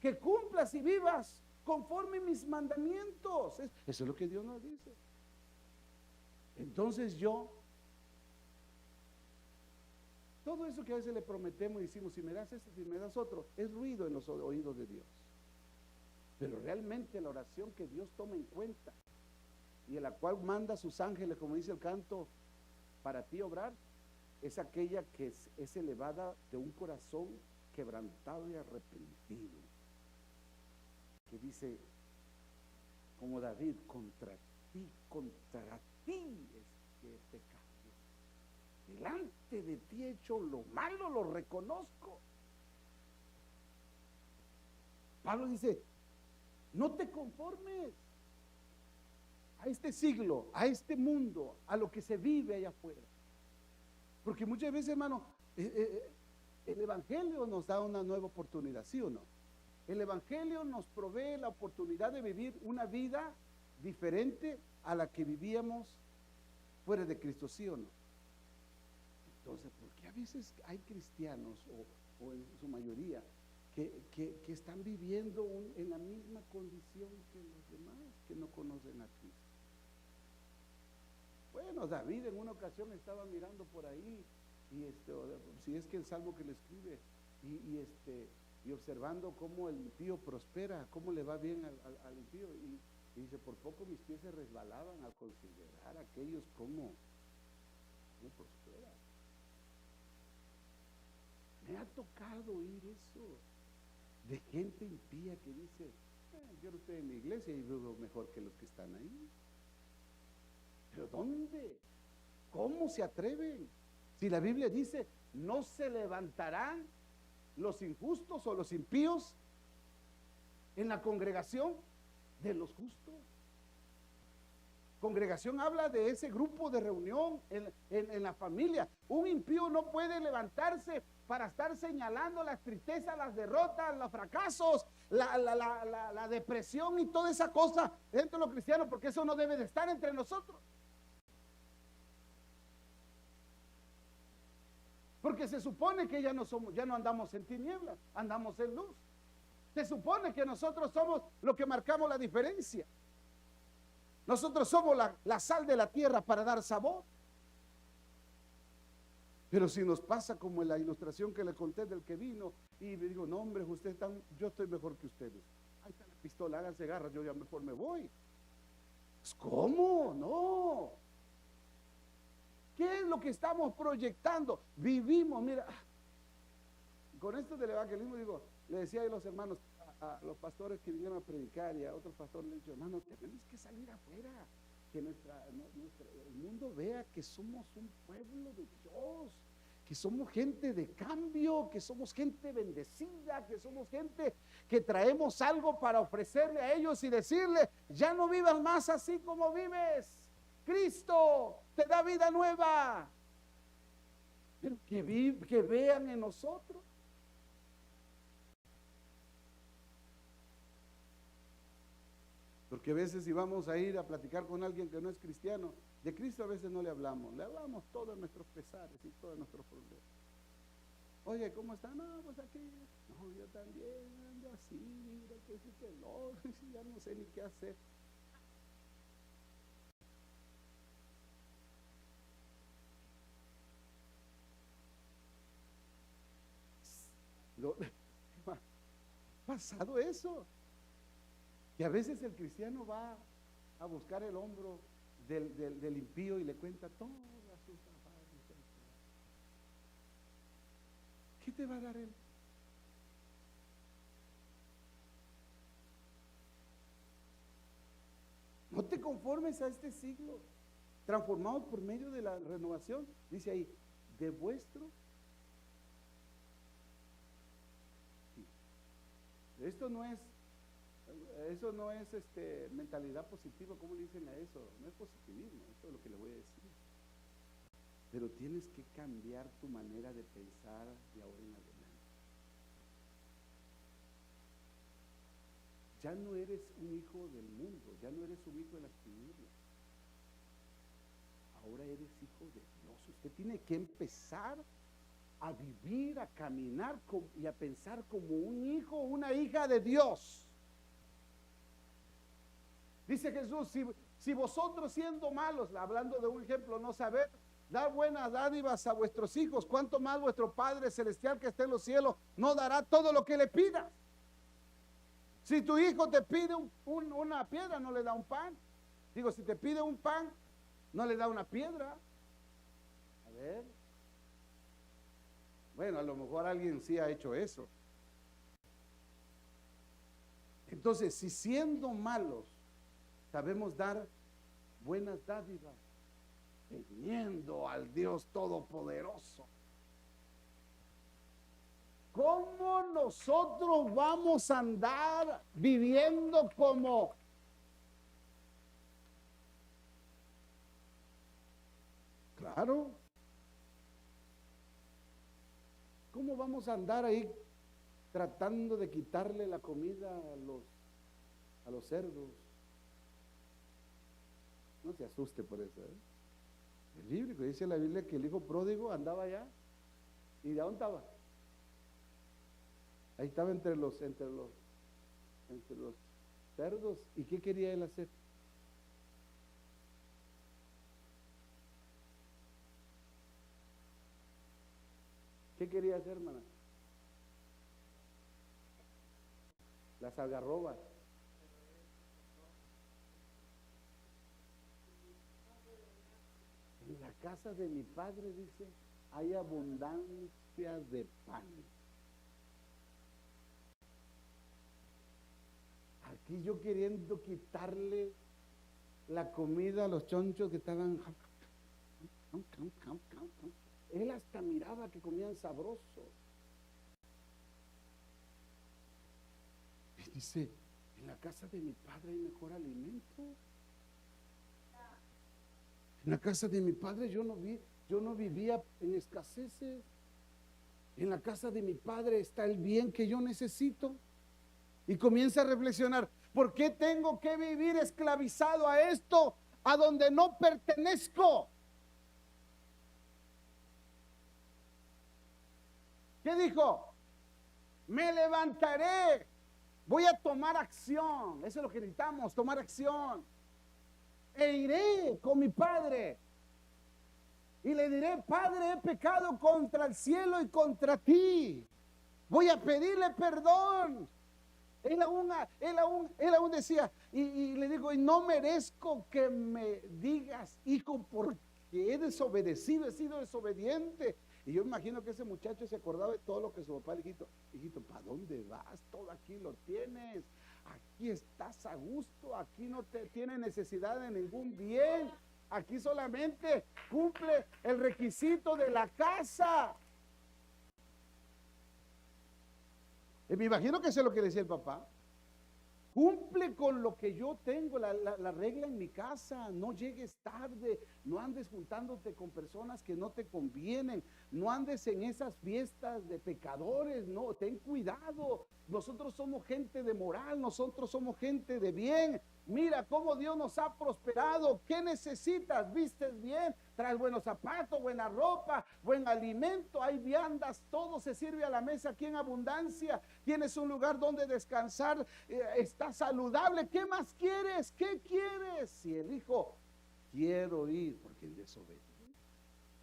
que cumplas y vivas conforme mis mandamientos. Eso es lo que Dios nos dice. Entonces todo eso que a veces le prometemos y decimos: si me das esto, si me das otro, es ruido en los oídos de Dios. Pero realmente la oración que Dios toma en cuenta y en la cual manda a sus ángeles, como dice el canto, para ti obrar, es aquella que es elevada de un corazón quebrantado y arrepentido, que dice como David: contra ti es que he pecado, delante de ti he hecho lo malo, lo reconozco. Pablo dice: no te conformes a este siglo, a este mundo, a lo que se vive allá afuera. Porque muchas veces, hermano, el Evangelio nos da una nueva oportunidad, ¿sí o no? El Evangelio nos provee la oportunidad de vivir una vida diferente a la que vivíamos fuera de Cristo, ¿sí o no? Entonces, ¿por qué a veces hay cristianos, o en su mayoría, que están viviendo en la misma condición que los demás, que no conocen a Cristo? Bueno, David en una ocasión estaba mirando por ahí, y si es que el salmo que le escribe, y observando cómo el impío prospera, cómo le va bien al impío, y dice: por poco mis pies se resbalaban al considerar a aquellos cómo prosperan. Me ha tocado oír eso de gente impía que dice: yo no estoy en mi iglesia y vivo mejor que los que están ahí. ¿Pero dónde? ¿Cómo se atreven? Si la Biblia dice: no se levantarán los injustos o los impíos en la congregación de los justos. Congregación habla de ese grupo de reunión en la familia. Un impío no puede levantarse para estar señalando las tristezas, las derrotas, los fracasos, la depresión y toda esa cosa dentro de los cristianos, porque eso no debe de estar entre nosotros. Porque se supone que ya no andamos en tinieblas, andamos en luz. Se supone que nosotros somos lo que marcamos la diferencia. Nosotros somos la sal de la tierra para dar sabor. Pero si nos pasa como en la ilustración que le conté del que vino y me digo, no hombre, yo estoy mejor que ustedes. Ahí está la pistola, háganse garras, yo ya mejor me voy. ¿Cómo? No. ¿Qué es lo que estamos proyectando? Vivimos, mira, con esto del evangelismo, le decía a los hermanos, a los pastores que vinieron a predicar y a otros pastores, les digo, hermanos, tenemos que salir afuera, que el mundo vea que somos un pueblo de Dios, que somos gente de cambio, que somos gente bendecida, que somos gente que traemos algo para ofrecerle a ellos y decirle, ya no vivas más así como vives. Cristo te da vida nueva, pero que vean en nosotros. Porque a veces si vamos a ir a platicar con alguien que no es cristiano, de Cristo a veces no le hablamos todos nuestros pesares y todos nuestros problemas. Oye, ¿cómo está? No, pues aquí, no, yo también ando así, mira, que sí, que no, ya no sé ni qué hacer. Pasado eso, que a veces el cristiano va a buscar el hombro del impío y le cuenta todas sus afanes. ¿Qué te va a dar él? No te conformes a este siglo, transformados por medio de la renovación, dice ahí, de vuestro. Eso no es mentalidad positiva, ¿cómo le dicen a eso? No es positivismo, eso es lo que le voy a decir. Pero tienes que cambiar tu manera de pensar de ahora en adelante. Ya no eres un hijo del mundo, ya no eres un hijo de las tinieblas. Ahora eres hijo de Dios. Usted tiene que empezar a vivir, a caminar y a pensar como un hijo o una hija de Dios. Dice Jesús, si vosotros siendo malos, hablando de un ejemplo, no saber dar buenas dádivas a vuestros hijos, ¿cuánto más vuestro Padre Celestial que está en los cielos no dará todo lo que le pidas? Si tu hijo te pide una piedra, no le da un pan. Digo, si te pide un pan, no le da una piedra. A ver. Bueno, a lo mejor alguien sí ha hecho eso. Entonces, si siendo malos sabemos dar buenas dádivas, teniendo al Dios Todopoderoso, ¿cómo nosotros vamos a andar viviendo como claro? ¿Cómo vamos a andar ahí tratando de quitarle la comida a los cerdos? No se asuste por eso, ¿eh? Es bíblico, dice la Biblia que el hijo pródigo andaba allá. ¿Y de dónde estaba? Ahí estaba entre los cerdos. ¿Y qué quería él hacer? ¿Qué quería hacer, hermana? Las algarrobas. En la casa de mi padre, dice, hay abundancia de pan. Aquí yo queriendo quitarle la comida a los chonchos que estaban. Él hasta miraba que comían sabroso. dice, en la casa de mi padre hay mejor alimento. En la casa de mi padre yo no vivía en escaseces. En la casa de mi padre está el bien que yo necesito. Y comienza a reflexionar, ¿por qué tengo que vivir esclavizado a esto, a donde no pertenezco? ¿Qué dijo? Me levantaré, voy a tomar acción. Eso es lo que necesitamos, tomar acción. E iré con mi padre y le diré, Padre, he pecado contra el cielo y contra ti. Voy a pedirle perdón. Él aún decía, y le digo, y no merezco que me digas, hijo, porque he desobedecido, he sido desobediente. Y yo imagino que ese muchacho se acordaba de todo lo que su papá le dijo, hijito, ¿para dónde vas? Todo aquí lo tienes, aquí estás a gusto, aquí no te tiene necesidad de ningún bien, aquí solamente cumple el requisito de la casa. Y me imagino que eso es lo que decía el papá. Cumple con lo que yo tengo, la regla en mi casa, no llegues tarde, no andes juntándote con personas que no te convienen, no andes en esas fiestas de pecadores, no, ten cuidado, nosotros somos gente de moral, nosotros somos gente de bien. Mira cómo Dios nos ha prosperado. ¿Qué necesitas? ¿Vistes bien? ¿Traes buenos zapatos, buena ropa, buen alimento? Hay viandas, todo se sirve a la mesa aquí en abundancia. Tienes un lugar donde descansar, estás saludable. ¿Qué más quieres? ¿Qué quieres? Si el hijo, quiero ir, porque él desobedece.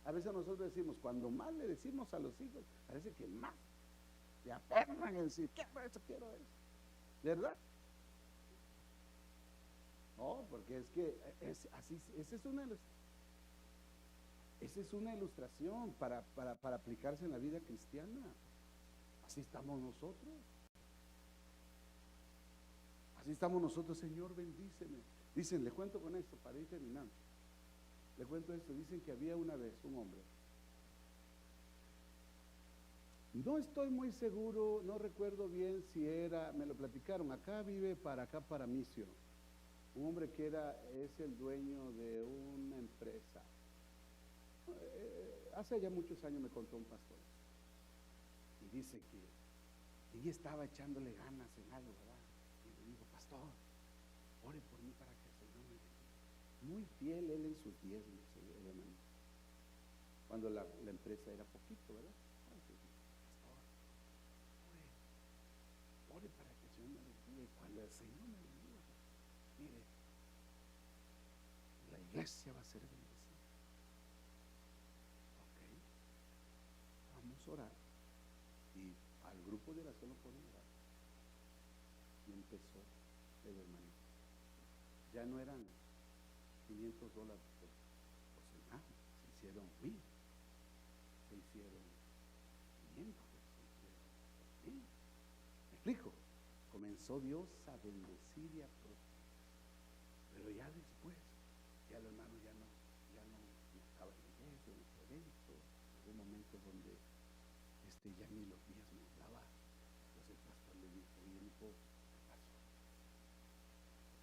A veces nosotros decimos, cuando más le decimos a los hijos, parece que más se aperran en decir, quiero eso, quiero eso. ¿Verdad? No, porque es que así, esa es una ilustración para aplicarse en la vida cristiana. Así estamos nosotros. Así estamos nosotros, Señor, bendíceme. Dicen, le cuento con esto para ir terminando. Le cuento esto, dicen que había una vez un hombre. No estoy muy seguro, no recuerdo bien si era, me lo platicaron, acá para Misión. Un hombre que es el dueño de una empresa. Hace ya muchos años me contó un pastor. Y dice que ella estaba echándole ganas en algo, ¿verdad? Y le dijo, pastor, ore por mí para que el Señor me bendiga. Muy fiel él en sus diezmos, el hermano. Cuando la empresa era poquito, ¿verdad? Pastor, ore para que el Señor me bendiga. Y cuando el Señor me bendiga, mire, la iglesia va a ser bendecida. Ok, vamos a orar. Y al grupo de oración lo pueden orar. Y empezó el hermano. Ya no eran $500 por semana, se hicieron 1000, se hicieron 500, se hicieron 2000. ¿Me explico? Comenzó Dios a bendecir y a prosperar. Pero ya después, ya el hermano ya no estaba en la iglesia, en los eventos. Hubo momentos donde ya ni los diezmos daba. Entonces el pastor le dijo, oye, hijo, ¿qué pasó?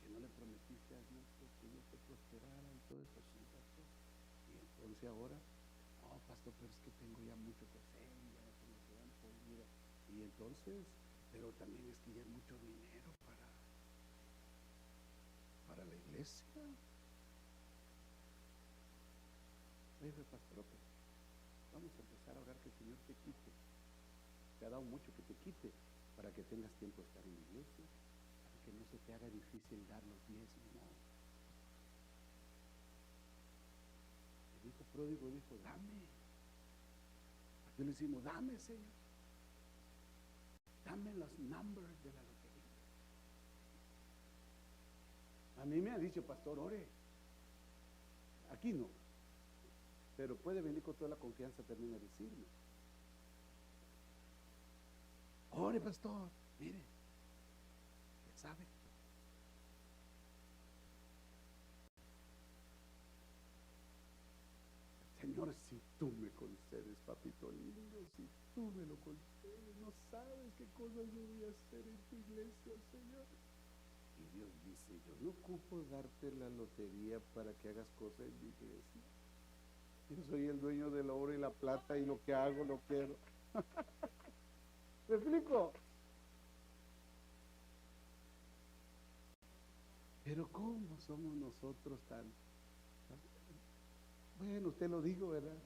¿Que no le prometiste a Dios que Dios te prosperara y todo eso? Sí, pastor. Y entonces ahora, no, pastor, pero es que tengo ya mucho que hacer, ya no tengo tiempo, mira. Y entonces, pero también es que ya es mucho dinero para la iglesia. Le dije, pastor, okay, vamos a empezar a orar que el Señor te quite. Te ha dado mucho, que te quite para que tengas tiempo de estar en la iglesia, para que no se te haga difícil dar los diezmos. El hijo pródigo dijo, dame. Aquí le decimos, dame, Señor. Dame los numbers de la lotería. A mí me ha dicho, pastor, ore. Aquí no. Pero puede venir con toda la confianza también a decirme. Ore, pastor, mire, ya sabe. El Señor, si tú me concedes, papito lindo, si tú me lo concedes, no sabes qué cosas yo voy a hacer en tu iglesia, Señor. Y Dios dice, yo no ocupo darte la lotería para que hagas cosas en mi iglesia. Yo soy el dueño del oro y la plata y lo que hago lo quiero. ¿Me explico? Pero ¿cómo somos nosotros tan? Bueno, usted lo dijo, ¿verdad?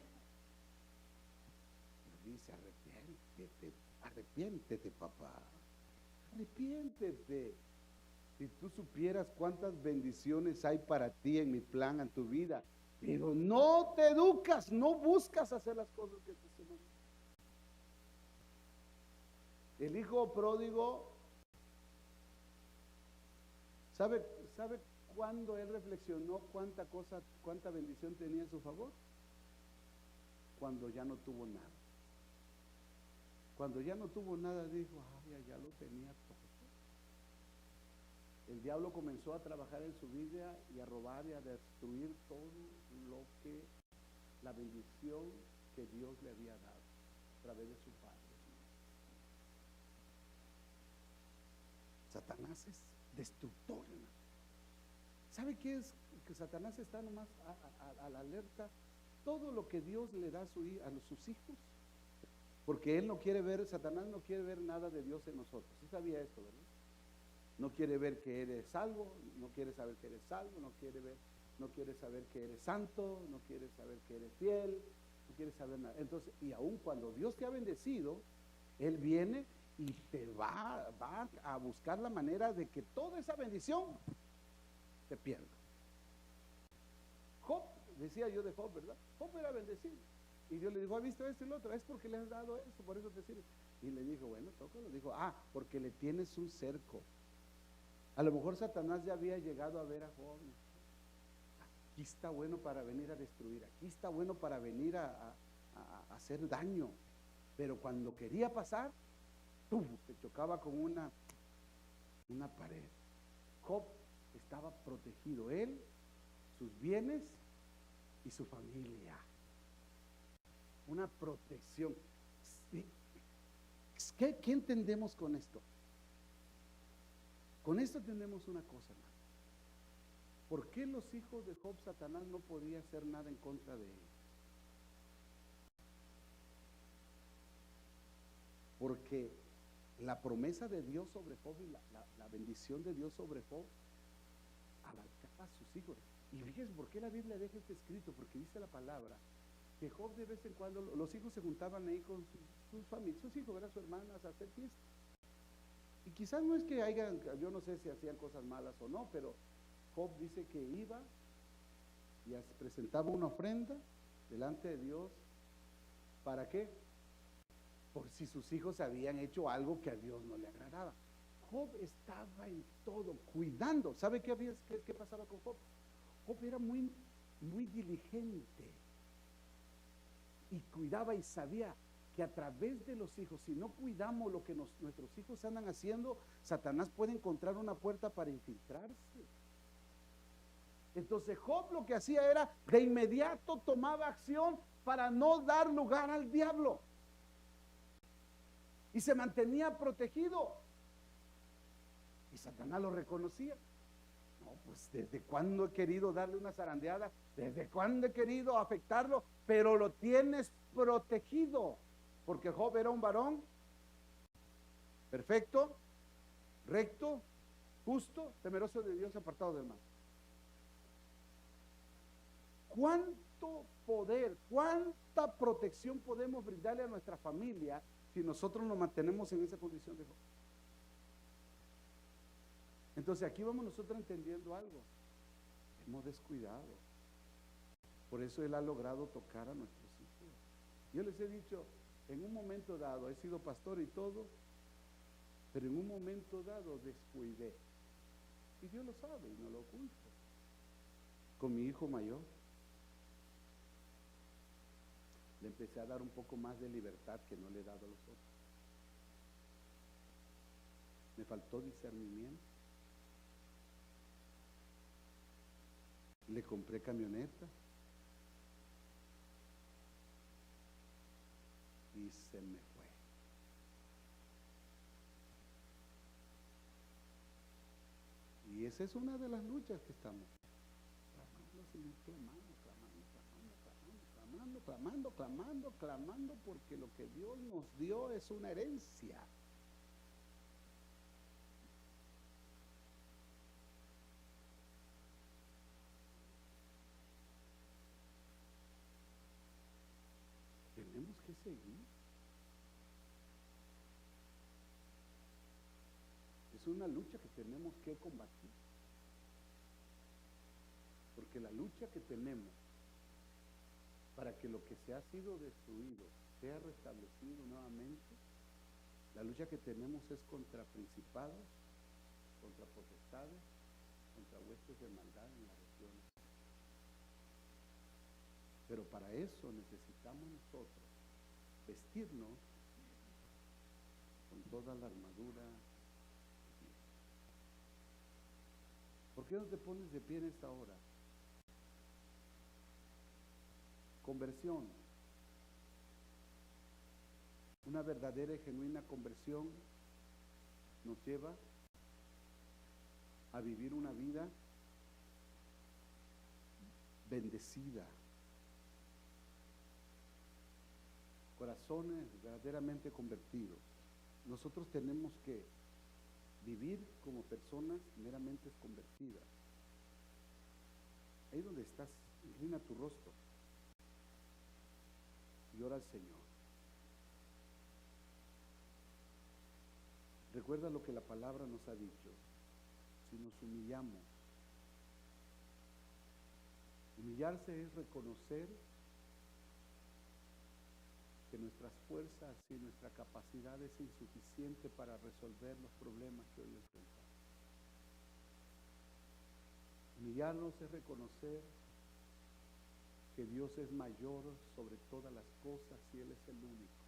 Pero dice, arrepiéntete, papá. Arrepiéntete. Si tú supieras cuántas bendiciones hay para ti en mi plan, en tu vida, pero no te educas, no buscas hacer las cosas que te hacen. El hijo pródigo, ¿sabe cuándo él reflexionó cuánta bendición tenía a su favor? Cuando ya no tuvo nada. Cuando ya no tuvo nada dijo, ay, ya lo tenía todo. El diablo comenzó a trabajar en su vida y a robar y a destruir todo lo que, la bendición que Dios le había dado a través de su padre. Satanás es destructor, hermano. ¿Sabe qué es? Que Satanás está nomás a la alerta. Todo lo que Dios le da a sus hijos, porque él no quiere ver, Satanás no quiere ver nada de Dios en nosotros. ¿Sí sabía esto, verdad? No quiere ver que eres salvo, no quiere saber que eres salvo, no quiere saber que eres santo, no quiere saber que eres fiel, no quiere saber nada. Entonces, y aun cuando Dios te ha bendecido, Él viene y te va a buscar la manera de que toda esa bendición te pierda. Job, decía yo de Job, ¿verdad? Job era bendecido. Y Dios le dijo, ¿ha visto esto y lo otro? Es porque le has dado esto, por eso te sirve. Y le dijo, bueno, tócalo. Dijo, porque le tienes un cerco. A lo mejor Satanás ya había llegado a ver a Job. Aquí está bueno para venir a destruir, aquí está bueno para venir a hacer daño. Pero cuando quería pasar, ¡pum!, se chocaba con una pared. Job estaba protegido, él, sus bienes y su familia. Una protección. ¿Qué entendemos con esto? Con esto entendemos una cosa, hermano. ¿Por qué los hijos de Job, Satanás no podía hacer nada en contra de él? Porque la promesa de Dios sobre Job y la bendición de Dios sobre Job abarcaba a sus hijos. Y fíjense por qué la Biblia deja este escrito, porque dice la palabra que Job de vez en cuando, los hijos se juntaban ahí con sus familias, sus hijos, ¿verdad? Sus hermanas, a hacer fiesta. Y quizás no es que hayan, yo no sé si hacían cosas malas o no, pero Job dice que iba y presentaba una ofrenda delante de Dios. ¿Para qué? Por si sus hijos habían hecho algo que a Dios no le agradaba. Job estaba en todo, cuidando. ¿Sabe qué pasaba con Job? Job era muy diligente y cuidaba y sabía que a través de los hijos, si no cuidamos lo que nuestros hijos andan haciendo, Satanás puede encontrar una puerta para infiltrarse. Entonces Job lo que hacía era, de inmediato tomaba acción para no dar lugar al diablo. Y se mantenía protegido. Y Satanás lo reconocía. No, pues desde cuándo he querido darle una zarandeada, desde cuándo he querido afectarlo, pero lo tienes protegido. Porque Job era un varón perfecto, recto, justo, temeroso de Dios, apartado del mal. ¿Cuánto poder, cuánta protección podemos brindarle a nuestra familia si nosotros nos mantenemos en esa condición de Job? Entonces aquí vamos nosotros entendiendo algo. Hemos descuidado. Por eso Él ha logrado tocar a nuestros hijos. Yo les he dicho, en un momento dado, he sido pastor y todo, pero en un momento dado descuidé. Y Dios lo sabe y no lo oculto. Con mi hijo mayor, le empecé a dar un poco más de libertad que no le he dado a los otros. Me faltó discernimiento. Le compré camioneta. se me fue. Y esa es una de las luchas que estamos clamando, Señor, clamando, porque lo que Dios nos dio es una herencia. Tenemos que seguir. Es una lucha que tenemos que combatir. Porque la lucha que tenemos para que lo que se ha sido destruido sea restablecido nuevamente, la lucha que tenemos es contra principados, contra potestades, contra huestes de maldad en las regiones. Pero para eso necesitamos nosotros vestirnos con toda la armadura. ¿Por qué no te pones de pie en esta hora? Conversión. Una verdadera y genuina conversión nos lleva a vivir una vida bendecida. Corazones verdaderamente convertidos. Nosotros tenemos que vivir como personas meramente convertidas. Ahí donde estás, inclina tu rostro y ora al Señor. Recuerda lo que la palabra nos ha dicho. Si nos humillamos, humillarse es reconocer que nuestras fuerzas y nuestra capacidad es insuficiente para resolver los problemas que hoy enfrentamos. Humillarnos es reconocer que Dios es mayor sobre todas las cosas y Él es el único,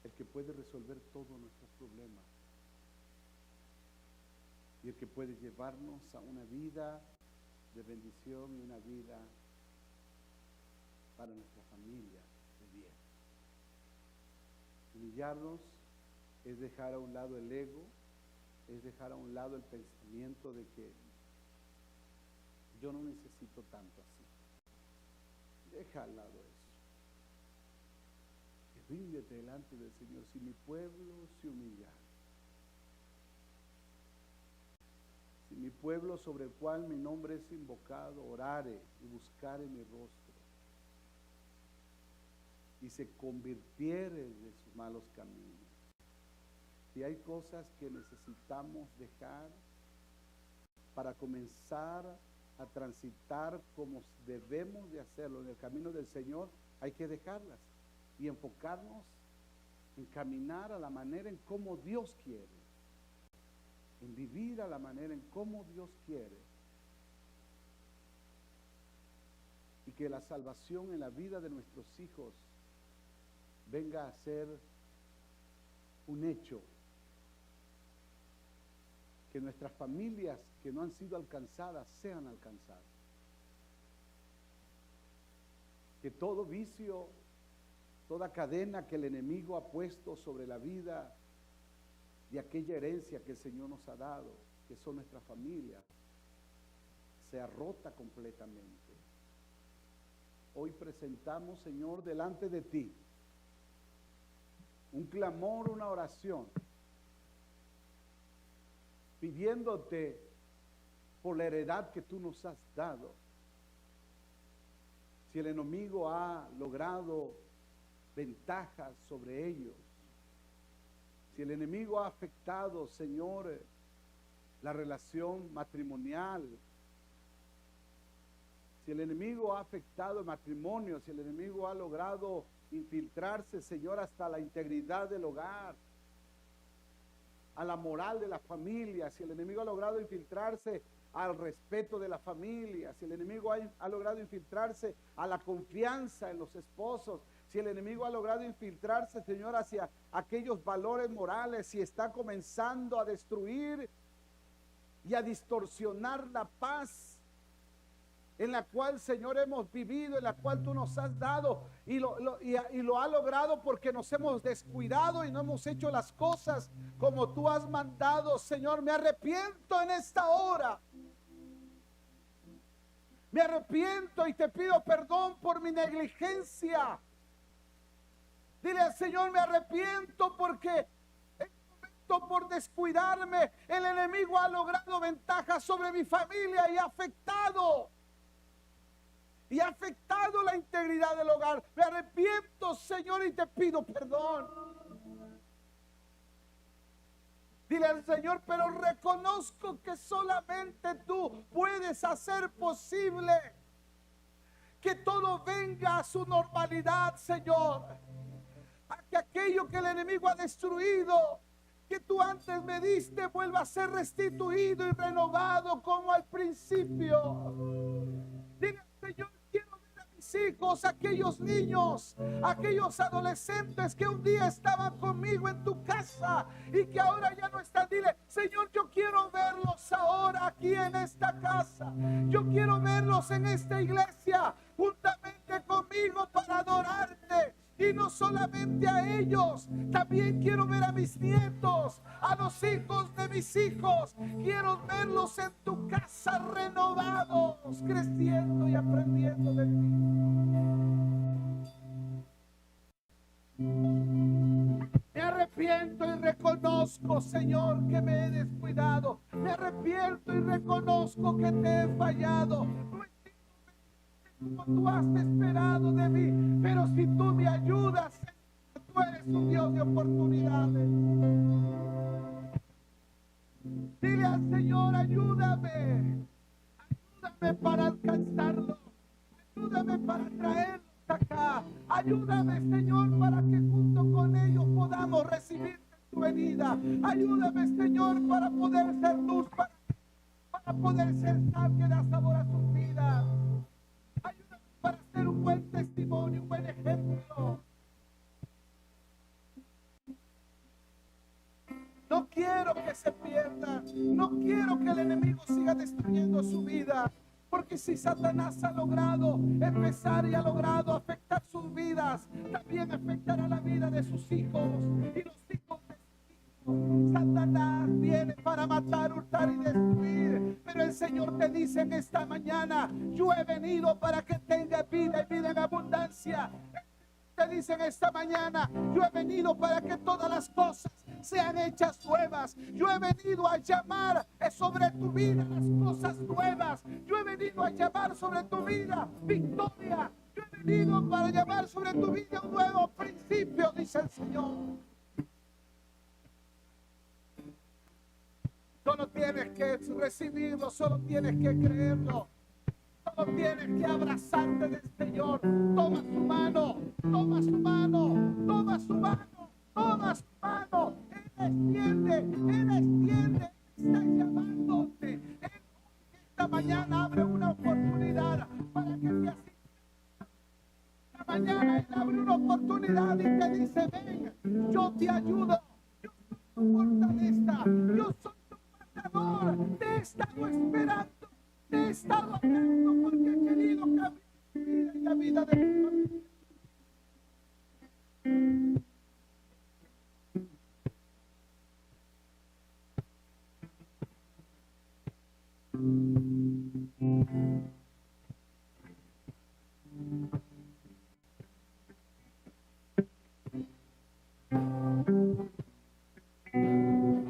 el que puede resolver todos nuestros problemas y el que puede llevarnos a una vida de bendición y una vida para nuestra familia de bien. Humillarnos es dejar a un lado el ego, es dejar a un lado el pensamiento de que yo no necesito tanto así. Deja al lado eso. Y ríndete delante del Señor. Si mi pueblo se humillara, si mi pueblo sobre el cual mi nombre es invocado orare y buscare mi rostro y se convirtiere de sus malos caminos. Si hay cosas que necesitamos dejar para comenzar a transitar como debemos de hacerlo en el camino del Señor, hay que dejarlas y enfocarnos en caminar a la manera en cómo Dios quiere, en vivir a la manera en cómo Dios quiere, y que la salvación en la vida de nuestros hijos venga a ser un hecho, que nuestras familias que no han sido alcanzadas sean alcanzadas, que todo vicio, toda cadena que el enemigo ha puesto sobre la vida de aquella herencia que el Señor nos ha dado, que son nuestras familias, sea rota completamente. Hoy presentamos, Señor, delante de ti un clamor, una oración, pidiéndote por la heredad que tú nos has dado. Si el enemigo ha logrado ventajas sobre ellos, si el enemigo ha afectado, Señor, la relación matrimonial, si el enemigo ha afectado el matrimonio, si el enemigo ha logrado infiltrarse, Señor, hasta la integridad del hogar, a la moral de la familia, si el enemigo ha logrado infiltrarse al respeto de la familia, si el enemigo ha logrado infiltrarse a la confianza en los esposos, si el enemigo ha logrado infiltrarse, Señor, hacia aquellos valores morales, si está comenzando a destruir y a distorsionar la paz en la cual, Señor, hemos vivido, en la cual tú nos has dado y lo ha logrado porque nos hemos descuidado y no hemos hecho las cosas como tú has mandado. Señor, me arrepiento en esta hora. Me arrepiento y te pido perdón por mi negligencia. Dile al Señor, me arrepiento porque por descuidarme, el enemigo ha logrado ventaja sobre mi familia y ha afectado la integridad del hogar. Me arrepiento, Señor, y te pido perdón. Dile al Señor, pero reconozco que solamente tú puedes hacer posible que todo venga a su normalidad, Señor. A que aquello que el enemigo ha destruido, que tú antes me diste, vuelva a ser restituido y renovado como al principio. Dile, Señor, quiero ver a mis hijos, aquellos niños, aquellos adolescentes que un día estaban conmigo en tu casa y que ahora ya no están. Dile, Señor, yo quiero verlos ahora aquí en esta casa. Yo quiero verlos en esta iglesia juntamente conmigo para adorarte. Y no solamente a ellos, también quiero ver a mis nietos, a los hijos de mis hijos. Quiero verlos en tu casa renovados, creciendo y aprendiendo de ti. Me arrepiento y reconozco, Señor, que me he descuidado. Me arrepiento y reconozco que te he fallado. Como tú has esperado de mí, pero si tú me ayudas, tú eres un Dios de oportunidades. Dile al Señor, ayúdame para alcanzarlo, ayúdame para traerlos acá, ayúdame, Señor, para que junto con ellos podamos recibir tu venida. Ayúdame, Señor, para poder ser luz, para poder ser sal que da sabor a sus vidas. Para ser un buen testimonio, un buen ejemplo. No quiero que se pierda. No quiero que el enemigo siga destruyendo su vida. Porque si Satanás ha logrado empezar y ha logrado afectar sus vidas, también afectará la vida de sus hijos y los hijos de sus hijos. Satanás viene para matar, hurtar y destruir, pero el Señor te dice en esta mañana, yo he venido para que tenga vida y vida en abundancia. Te dice en esta mañana, yo he venido para que todas las cosas sean hechas nuevas. Yo he venido a llamar sobre tu vida las cosas nuevas. Yo he venido a llamar sobre tu vida victoria. Yo he venido para llamar sobre tu vida un nuevo principio, dice el Señor. Solo tienes que recibirlo, solo tienes que creerlo. Solo tienes que abrazarte del Señor. Toma su mano, toma su mano, toma su mano, toma su mano. Él extiende, está llamándote. Él esta mañana abre una oportunidad para que te asistas. Esta mañana Él abre una oportunidad y te dice, ven, yo te ayudo. Yo soy tu fortaleza, yo soy tu matador. Te he estado esperando. Te he estado hablando porque he querido cambiar tu vida y la vida de tu familia.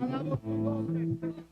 Alabo tu nombre, Señor.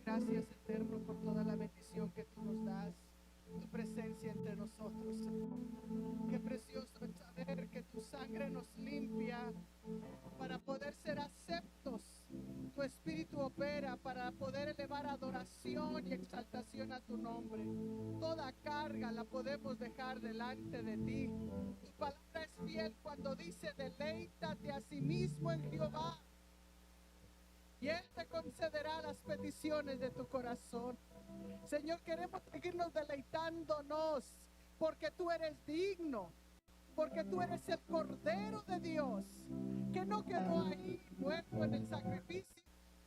Gracias, Eterno, por toda la bendición que tú nos das, tu presencia entre nosotros, Señor. Qué precioso es saber que tu sangre nos limpia para poder ser aceptos. Tu Espíritu opera para poder elevar adoración y exaltación a tu nombre. Toda carga la podemos dejar delante de ti. Tu palabra es fiel cuando dice: deleítate a sí mismo en Jehová, y Él te concederá las peticiones de tu corazón. Señor, queremos seguirnos deleitándonos porque tú eres digno, porque tú eres el Cordero de Dios, que no quedó ahí muerto en el sacrificio,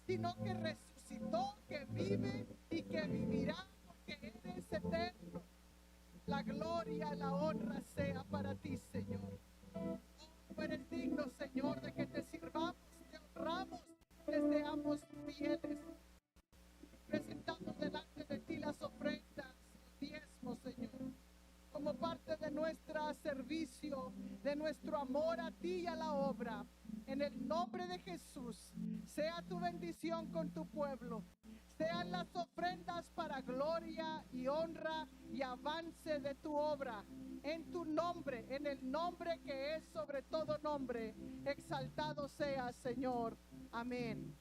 sino que resucitó, que vive y que vivirá, porque eres eterno. La gloria, la honra sea para ti, Señor. Tú eres digno, Señor, de que te sirvamos, te honramos, te seamos fieles. Presentamos delante de ti las ofrendas, los diezmos, Señor, como parte de nuestro servicio, de nuestro amor a ti y a la obra. En el nombre de Jesús, sea tu bendición con tu pueblo. Sean las ofrendas para gloria y honra y avance de tu obra. En tu nombre, en el nombre que es sobre todo nombre, exaltado sea, Señor. Amén.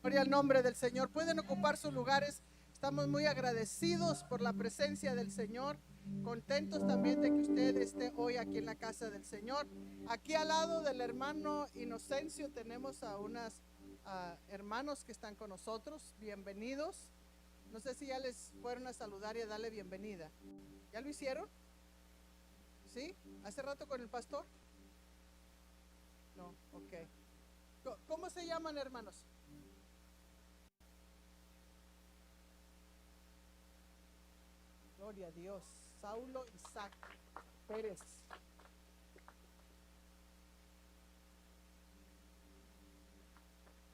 Gloria al nombre del Señor. Pueden ocupar sus lugares. Estamos muy agradecidos por la presencia del Señor. Contentos también de que usted esté hoy aquí en la casa del Señor. Aquí al lado del hermano Inocencio tenemos a unos hermanos que están con nosotros. Bienvenidos. No sé si ya les fueron a saludar y a darle bienvenida. ¿Ya lo hicieron? ¿Sí? ¿Hace rato con el pastor? No, ok. ¿Cómo se llaman, hermanos? Gloria a Dios. Saulo Isaac Pérez.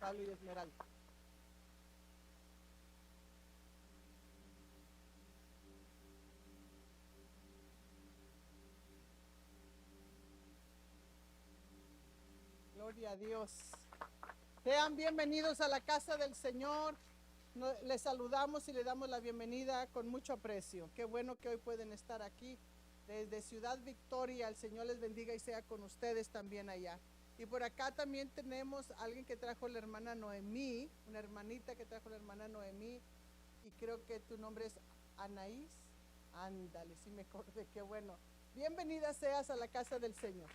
Saulo y Esmeralda. Gloria a Dios. Sean bienvenidos a la casa del Señor. Les saludamos y le damos la bienvenida con mucho aprecio. Qué bueno que hoy pueden estar aquí desde Ciudad Victoria. El Señor les bendiga y sea con ustedes también allá. Y por acá también tenemos a alguien que trajo la hermana Noemí, una hermanita que trajo la hermana Noemí, y creo que tu nombre es Anaís. Ándale, sí me acordé, qué bueno. Bienvenida seas a la casa del Señor.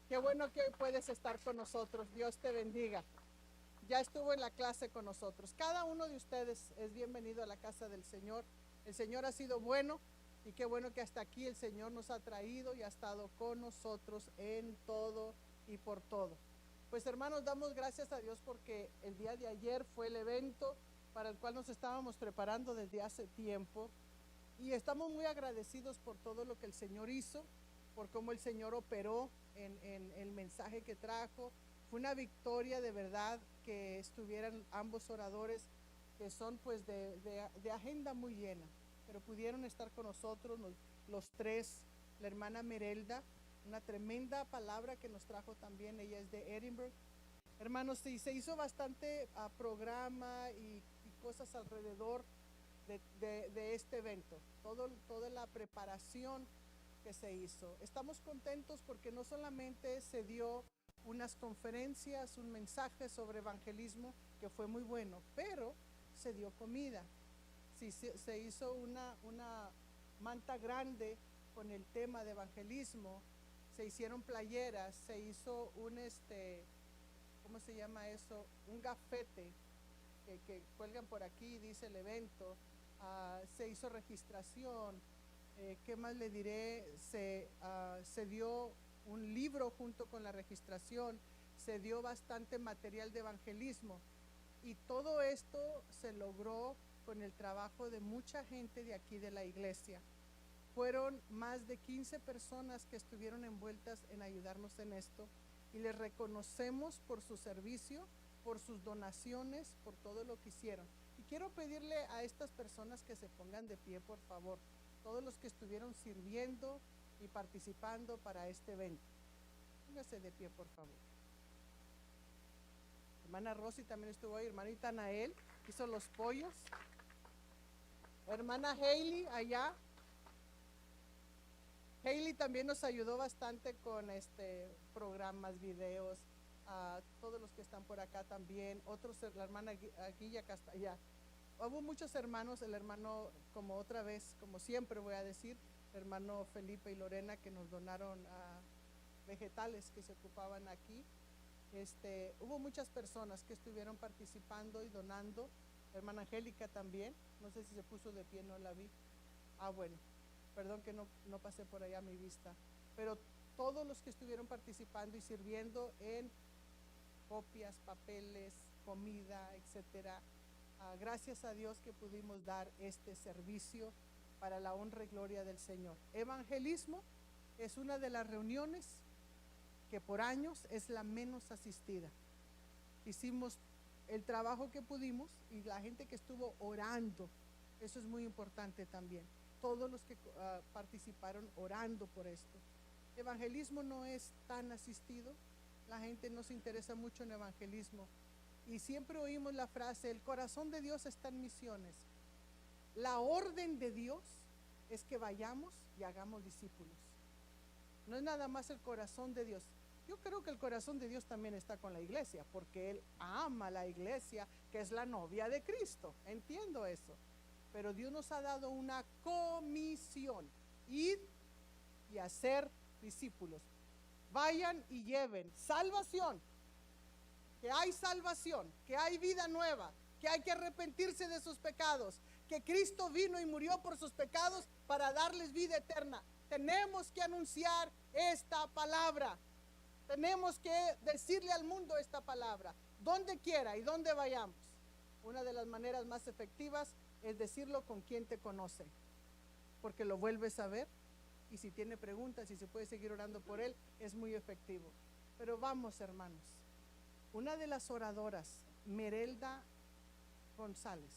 Qué bueno que hoy puedes estar con nosotros. Dios te bendiga. Ya estuvo en la clase con nosotros. Cada uno de ustedes es bienvenido a la casa del Señor. El Señor ha sido bueno y qué bueno que hasta aquí el Señor nos ha traído y ha estado con nosotros en todo y por todo. Pues hermanos, damos gracias a Dios porque el día de ayer fue el evento para el cual nos estábamos preparando desde hace tiempo y estamos muy agradecidos por todo lo que el Señor hizo, por cómo el Señor operó en el mensaje que trajo. Fue una victoria de verdad que estuvieran ambos oradores que son pues de agenda muy llena, pero pudieron estar con nosotros los tres. La hermana Merelda, una tremenda palabra que nos trajo también, ella es de Edinburgh. Hermanos, sí, se hizo bastante programa y cosas alrededor de este evento, toda la preparación que se hizo. Estamos contentos porque no solamente se dio unas conferencias, un mensaje sobre evangelismo que fue muy bueno, pero se dio comida. Sí, se hizo una manta grande con el tema de evangelismo, se hicieron playeras, se hizo ¿cómo se llama eso? Un gafete que cuelgan por aquí, dice el evento. Se hizo registración. ¿Qué más le diré? Se dio un libro junto con la registración, se dio bastante material de evangelismo y todo esto se logró con el trabajo de mucha gente de aquí de la iglesia. Fueron más de 15 personas que estuvieron envueltas en ayudarnos en esto y les reconocemos por su servicio, por sus donaciones, por todo lo que hicieron. Y quiero pedirle a estas personas que se pongan de pie, por favor, todos los que estuvieron sirviendo y participando para este evento. Póngase de pie, por favor. Hermana Rosy también estuvo ahí, hermanita Nael hizo los pollos. Hermana Hailey allá. Hailey también nos ayudó bastante con programas, videos, todos los que están por acá también, otros, la hermana Guilla Castalla. Hubo muchos hermanos, el hermano, como otra vez, como siempre voy a decir, el hermano Felipe y Lorena que nos donaron vegetales que se ocupaban aquí. Hubo muchas personas que estuvieron participando y donando. La hermana Angélica también, no sé si se puso de pie, no la vi. Bueno, perdón que no pasé por allá a mi vista, pero todos los que estuvieron participando y sirviendo en copias, papeles, comida, etcétera. Gracias a Dios que pudimos dar este servicio para la honra y gloria del Señor. Evangelismo es una de las reuniones que por años es la menos asistida. Hicimos el trabajo que pudimos y la gente que estuvo orando, eso es muy importante también. Todos los que participaron orando por esto. Evangelismo no es tan asistido, la gente no se interesa mucho en evangelismo. Y siempre oímos la frase, el corazón de Dios está en misiones. La orden de Dios es que vayamos y hagamos discípulos. No es nada más el corazón de Dios. Yo creo que el corazón de Dios también está con la iglesia, porque Él ama a la iglesia, que es la novia de Cristo. Entiendo eso. Pero Dios nos ha dado una comisión. Ir y hacer discípulos. Vayan y lleven salvación. Que hay salvación, que hay vida nueva, que hay que arrepentirse de sus pecados, que Cristo vino y murió por sus pecados para darles vida eterna. Tenemos que anunciar esta palabra. Tenemos que decirle al mundo esta palabra, donde quiera y donde vayamos. Una de las maneras más efectivas es decirlo con quien te conoce, porque lo vuelves a ver y si tiene preguntas y se puede seguir orando por él, es muy efectivo. Pero vamos, hermanos. Una de las oradoras, Merelda González,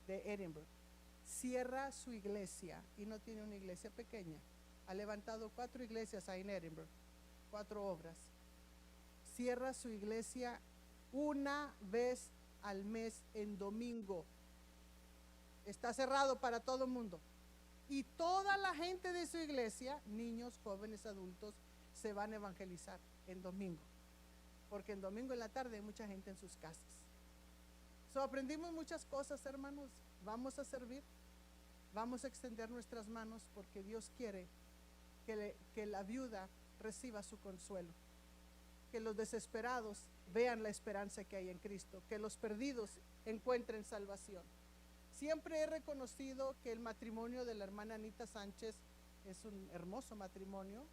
de Edinburgh, cierra su iglesia y no tiene una iglesia pequeña. Ha levantado 4 iglesias ahí en Edinburgh, 4 obras. Cierra su iglesia una vez al mes en domingo. Está cerrado para todo el mundo. Y toda la gente de su iglesia, niños, jóvenes, adultos, se van a evangelizar en domingo. Porque en domingo en la tarde hay mucha gente en sus casas. Aprendimos muchas cosas, hermanos. Vamos a servir, vamos a extender nuestras manos porque Dios quiere que la viuda reciba su consuelo, que los desesperados vean la esperanza que hay en Cristo, que los perdidos encuentren salvación. Siempre he reconocido que el matrimonio de la hermana Anita Sánchez es un hermoso matrimonio.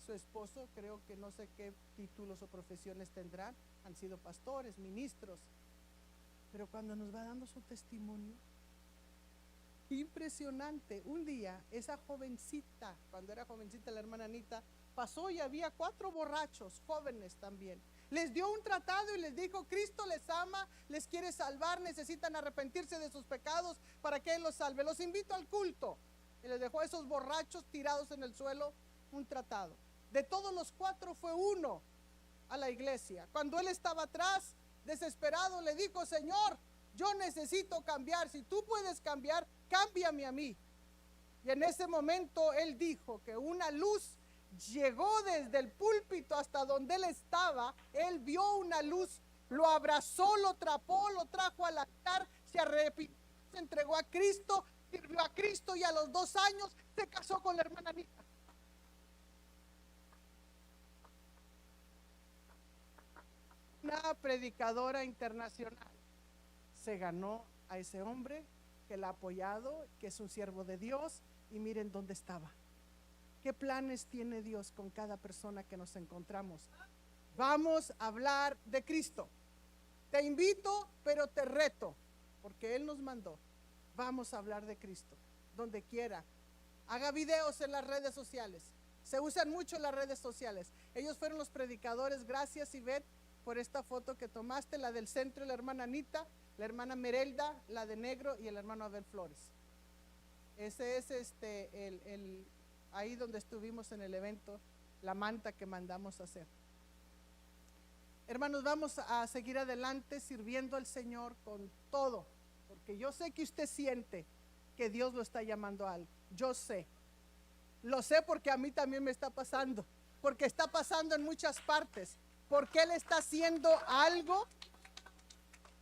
Su esposo, creo que no sé qué títulos o profesiones tendrán, han sido pastores, ministros, pero cuando nos va dando su testimonio, impresionante. Un día esa jovencita, cuando era jovencita la hermana Anita, pasó y había 4 borrachos, jóvenes también. Les dio un tratado y les dijo: Cristo les ama, les quiere salvar, necesitan arrepentirse de sus pecados para que Él los salve. Los invito al culto. Y les dejó a esos borrachos tirados en el suelo un tratado. De todos los 4 fue uno a la iglesia. Cuando él estaba atrás, desesperado, le dijo: Señor, yo necesito cambiar. Si tú puedes cambiar, cámbiame a mí. Y en ese momento él dijo que una luz llegó desde el púlpito hasta donde él estaba. Él vio una luz, lo abrazó, lo trapó, lo trajo al altar, se arrepintió, se entregó a Cristo, sirvió a Cristo y a los 2 años se casó con la hermana Anita. Una predicadora internacional se ganó a ese hombre que la ha apoyado, que es un siervo de Dios, y miren dónde estaba. ¿Qué planes tiene Dios con cada persona que nos encontramos? Vamos a hablar de Cristo. Te invito, pero te reto, porque Él nos mandó. Vamos a hablar de Cristo, donde quiera. Haga videos en las redes sociales. Se usan mucho las redes sociales. Ellos fueron los predicadores. Gracias, Ivette, por esta foto que tomaste, la del centro, la hermana Anita, la hermana Merelda, la de negro, y el hermano Abel Flores. Ese es ahí donde estuvimos en el evento, la manta que mandamos a hacer. Hermanos, vamos a seguir adelante sirviendo al Señor con todo, porque yo sé que usted siente que Dios lo está llamando a algo. Yo sé, lo sé porque a mí también me está pasando, porque está pasando en muchas partes, porque Él está haciendo algo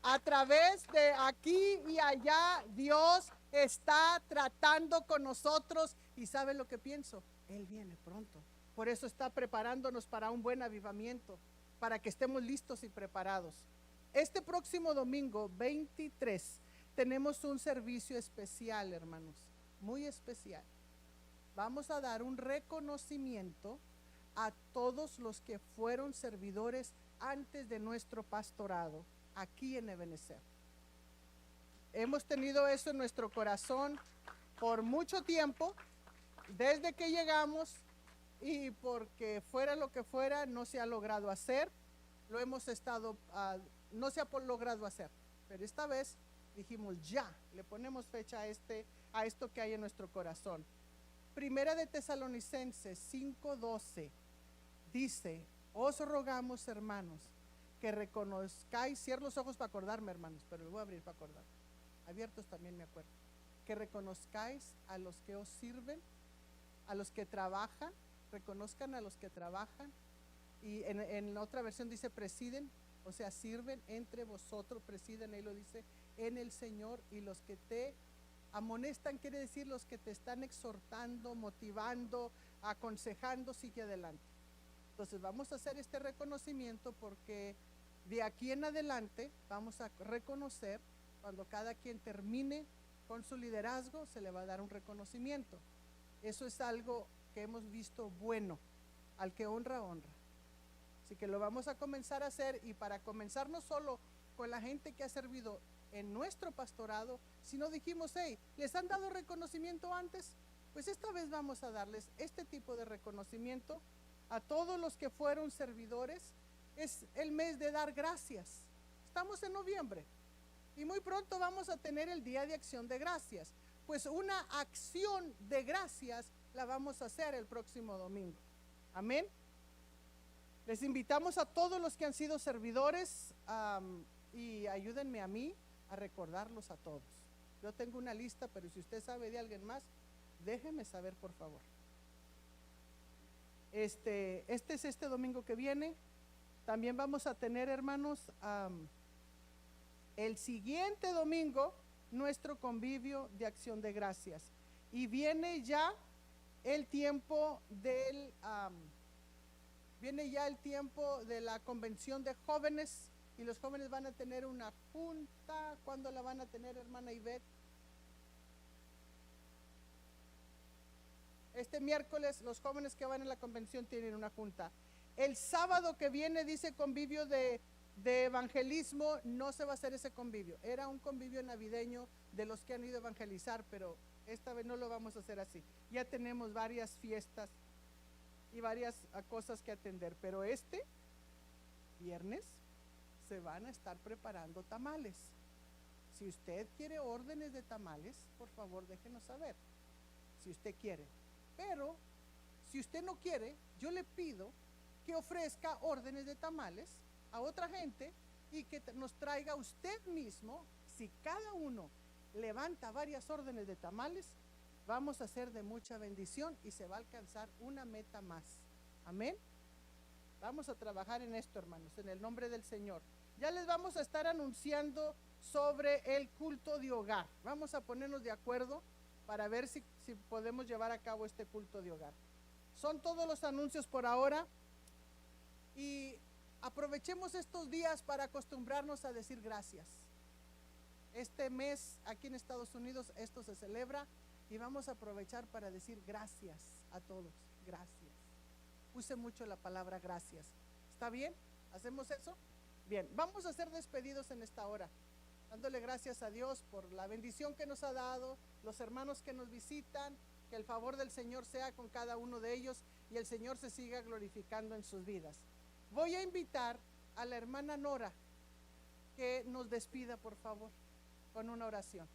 a través de aquí y allá. Dios está tratando con nosotros y ¿sabe lo que pienso? Él viene pronto. Por eso está preparándonos para un buen avivamiento, para que estemos listos y preparados. Este próximo domingo 23 tenemos un servicio especial, hermanos, muy especial. Vamos a dar un reconocimiento a todos los que fueron servidores antes de nuestro pastorado aquí en Ebenezer. Hemos tenido eso en nuestro corazón por mucho tiempo, desde que llegamos, y porque fuera lo que fuera no se ha logrado hacer. No se ha logrado hacer, pero esta vez dijimos ya, le ponemos fecha a esto que hay en nuestro corazón. Primera de Tesalonicenses 5:12 dice: os rogamos, hermanos, que reconozcáis, cierro los ojos para acordarme, hermanos, pero los voy a abrir para acordar, abiertos también me acuerdo, que reconozcáis a los que os sirven, a los que trabajan, reconozcan a los que trabajan, y en la otra versión dice presiden, o sea, sirven entre vosotros, presiden, ahí lo dice, en el Señor, y los que te amonestan, quiere decir los que te están exhortando, motivando, aconsejando, sigue adelante. Entonces vamos a hacer este reconocimiento porque de aquí en adelante vamos a reconocer, cuando cada quien termine con su liderazgo, se le va a dar un reconocimiento. Eso es algo que hemos visto bueno, al que honra, honra. Así que lo vamos a comenzar a hacer, y para comenzar no solo con la gente que ha servido en nuestro pastorado, sino dijimos, hey, ¿les han dado reconocimiento antes? Pues esta vez vamos a darles este tipo de reconocimiento a todos los que fueron servidores. Es el mes de dar gracias. Estamos en noviembre y muy pronto vamos a tener el Día de Acción de Gracias. Pues una acción de gracias la vamos a hacer el próximo domingo. Amén. Les invitamos a todos los que han sido servidores y ayúdenme a mí a recordarlos a todos. Yo tengo una lista, pero si usted sabe de alguien más, déjeme saber, por favor. Este es este domingo que viene. También vamos a tener, hermanos, el siguiente domingo nuestro convivio de acción de gracias. Y viene ya el tiempo de la convención de jóvenes, y los jóvenes van a tener una junta. ¿Cuándo la van a tener, hermana Ivette? Este miércoles los jóvenes que van a la convención tienen una junta. El sábado que viene dice convivio de evangelismo. No se va a hacer ese convivio. Era un convivio navideño de los que han ido a evangelizar, pero esta vez no lo vamos a hacer así. Ya tenemos varias fiestas y varias cosas que atender, pero este viernes se van a estar preparando tamales. Si usted quiere órdenes de tamales, por favor déjenos saber, si usted quiere. Pero si usted no quiere, yo le pido que ofrezca órdenes de tamales a otra gente y que nos traiga usted mismo. Si cada uno levanta varias órdenes de tamales, vamos a ser de mucha bendición y se va a alcanzar una meta más. Amén. Vamos a trabajar en esto, hermanos, en el nombre del Señor. Ya les vamos a estar anunciando sobre el culto de hogar. Vamos a ponernos de acuerdo para ver si podemos llevar a cabo este culto de hogar. Son todos los anuncios por ahora, y aprovechemos estos días para acostumbrarnos a decir gracias. Este mes aquí en Estados Unidos esto se celebra y vamos a aprovechar para decir gracias a todos. Gracias. Use mucho la palabra gracias. ¿Está bien? ¿Hacemos eso? Bien, vamos a ser despedidos en esta hora, dándole gracias a Dios por la bendición que nos ha dado, los hermanos que nos visitan, que el favor del Señor sea con cada uno de ellos y el Señor se siga glorificando en sus vidas. Voy a invitar a la hermana Nora que nos despida, por favor, con una oración.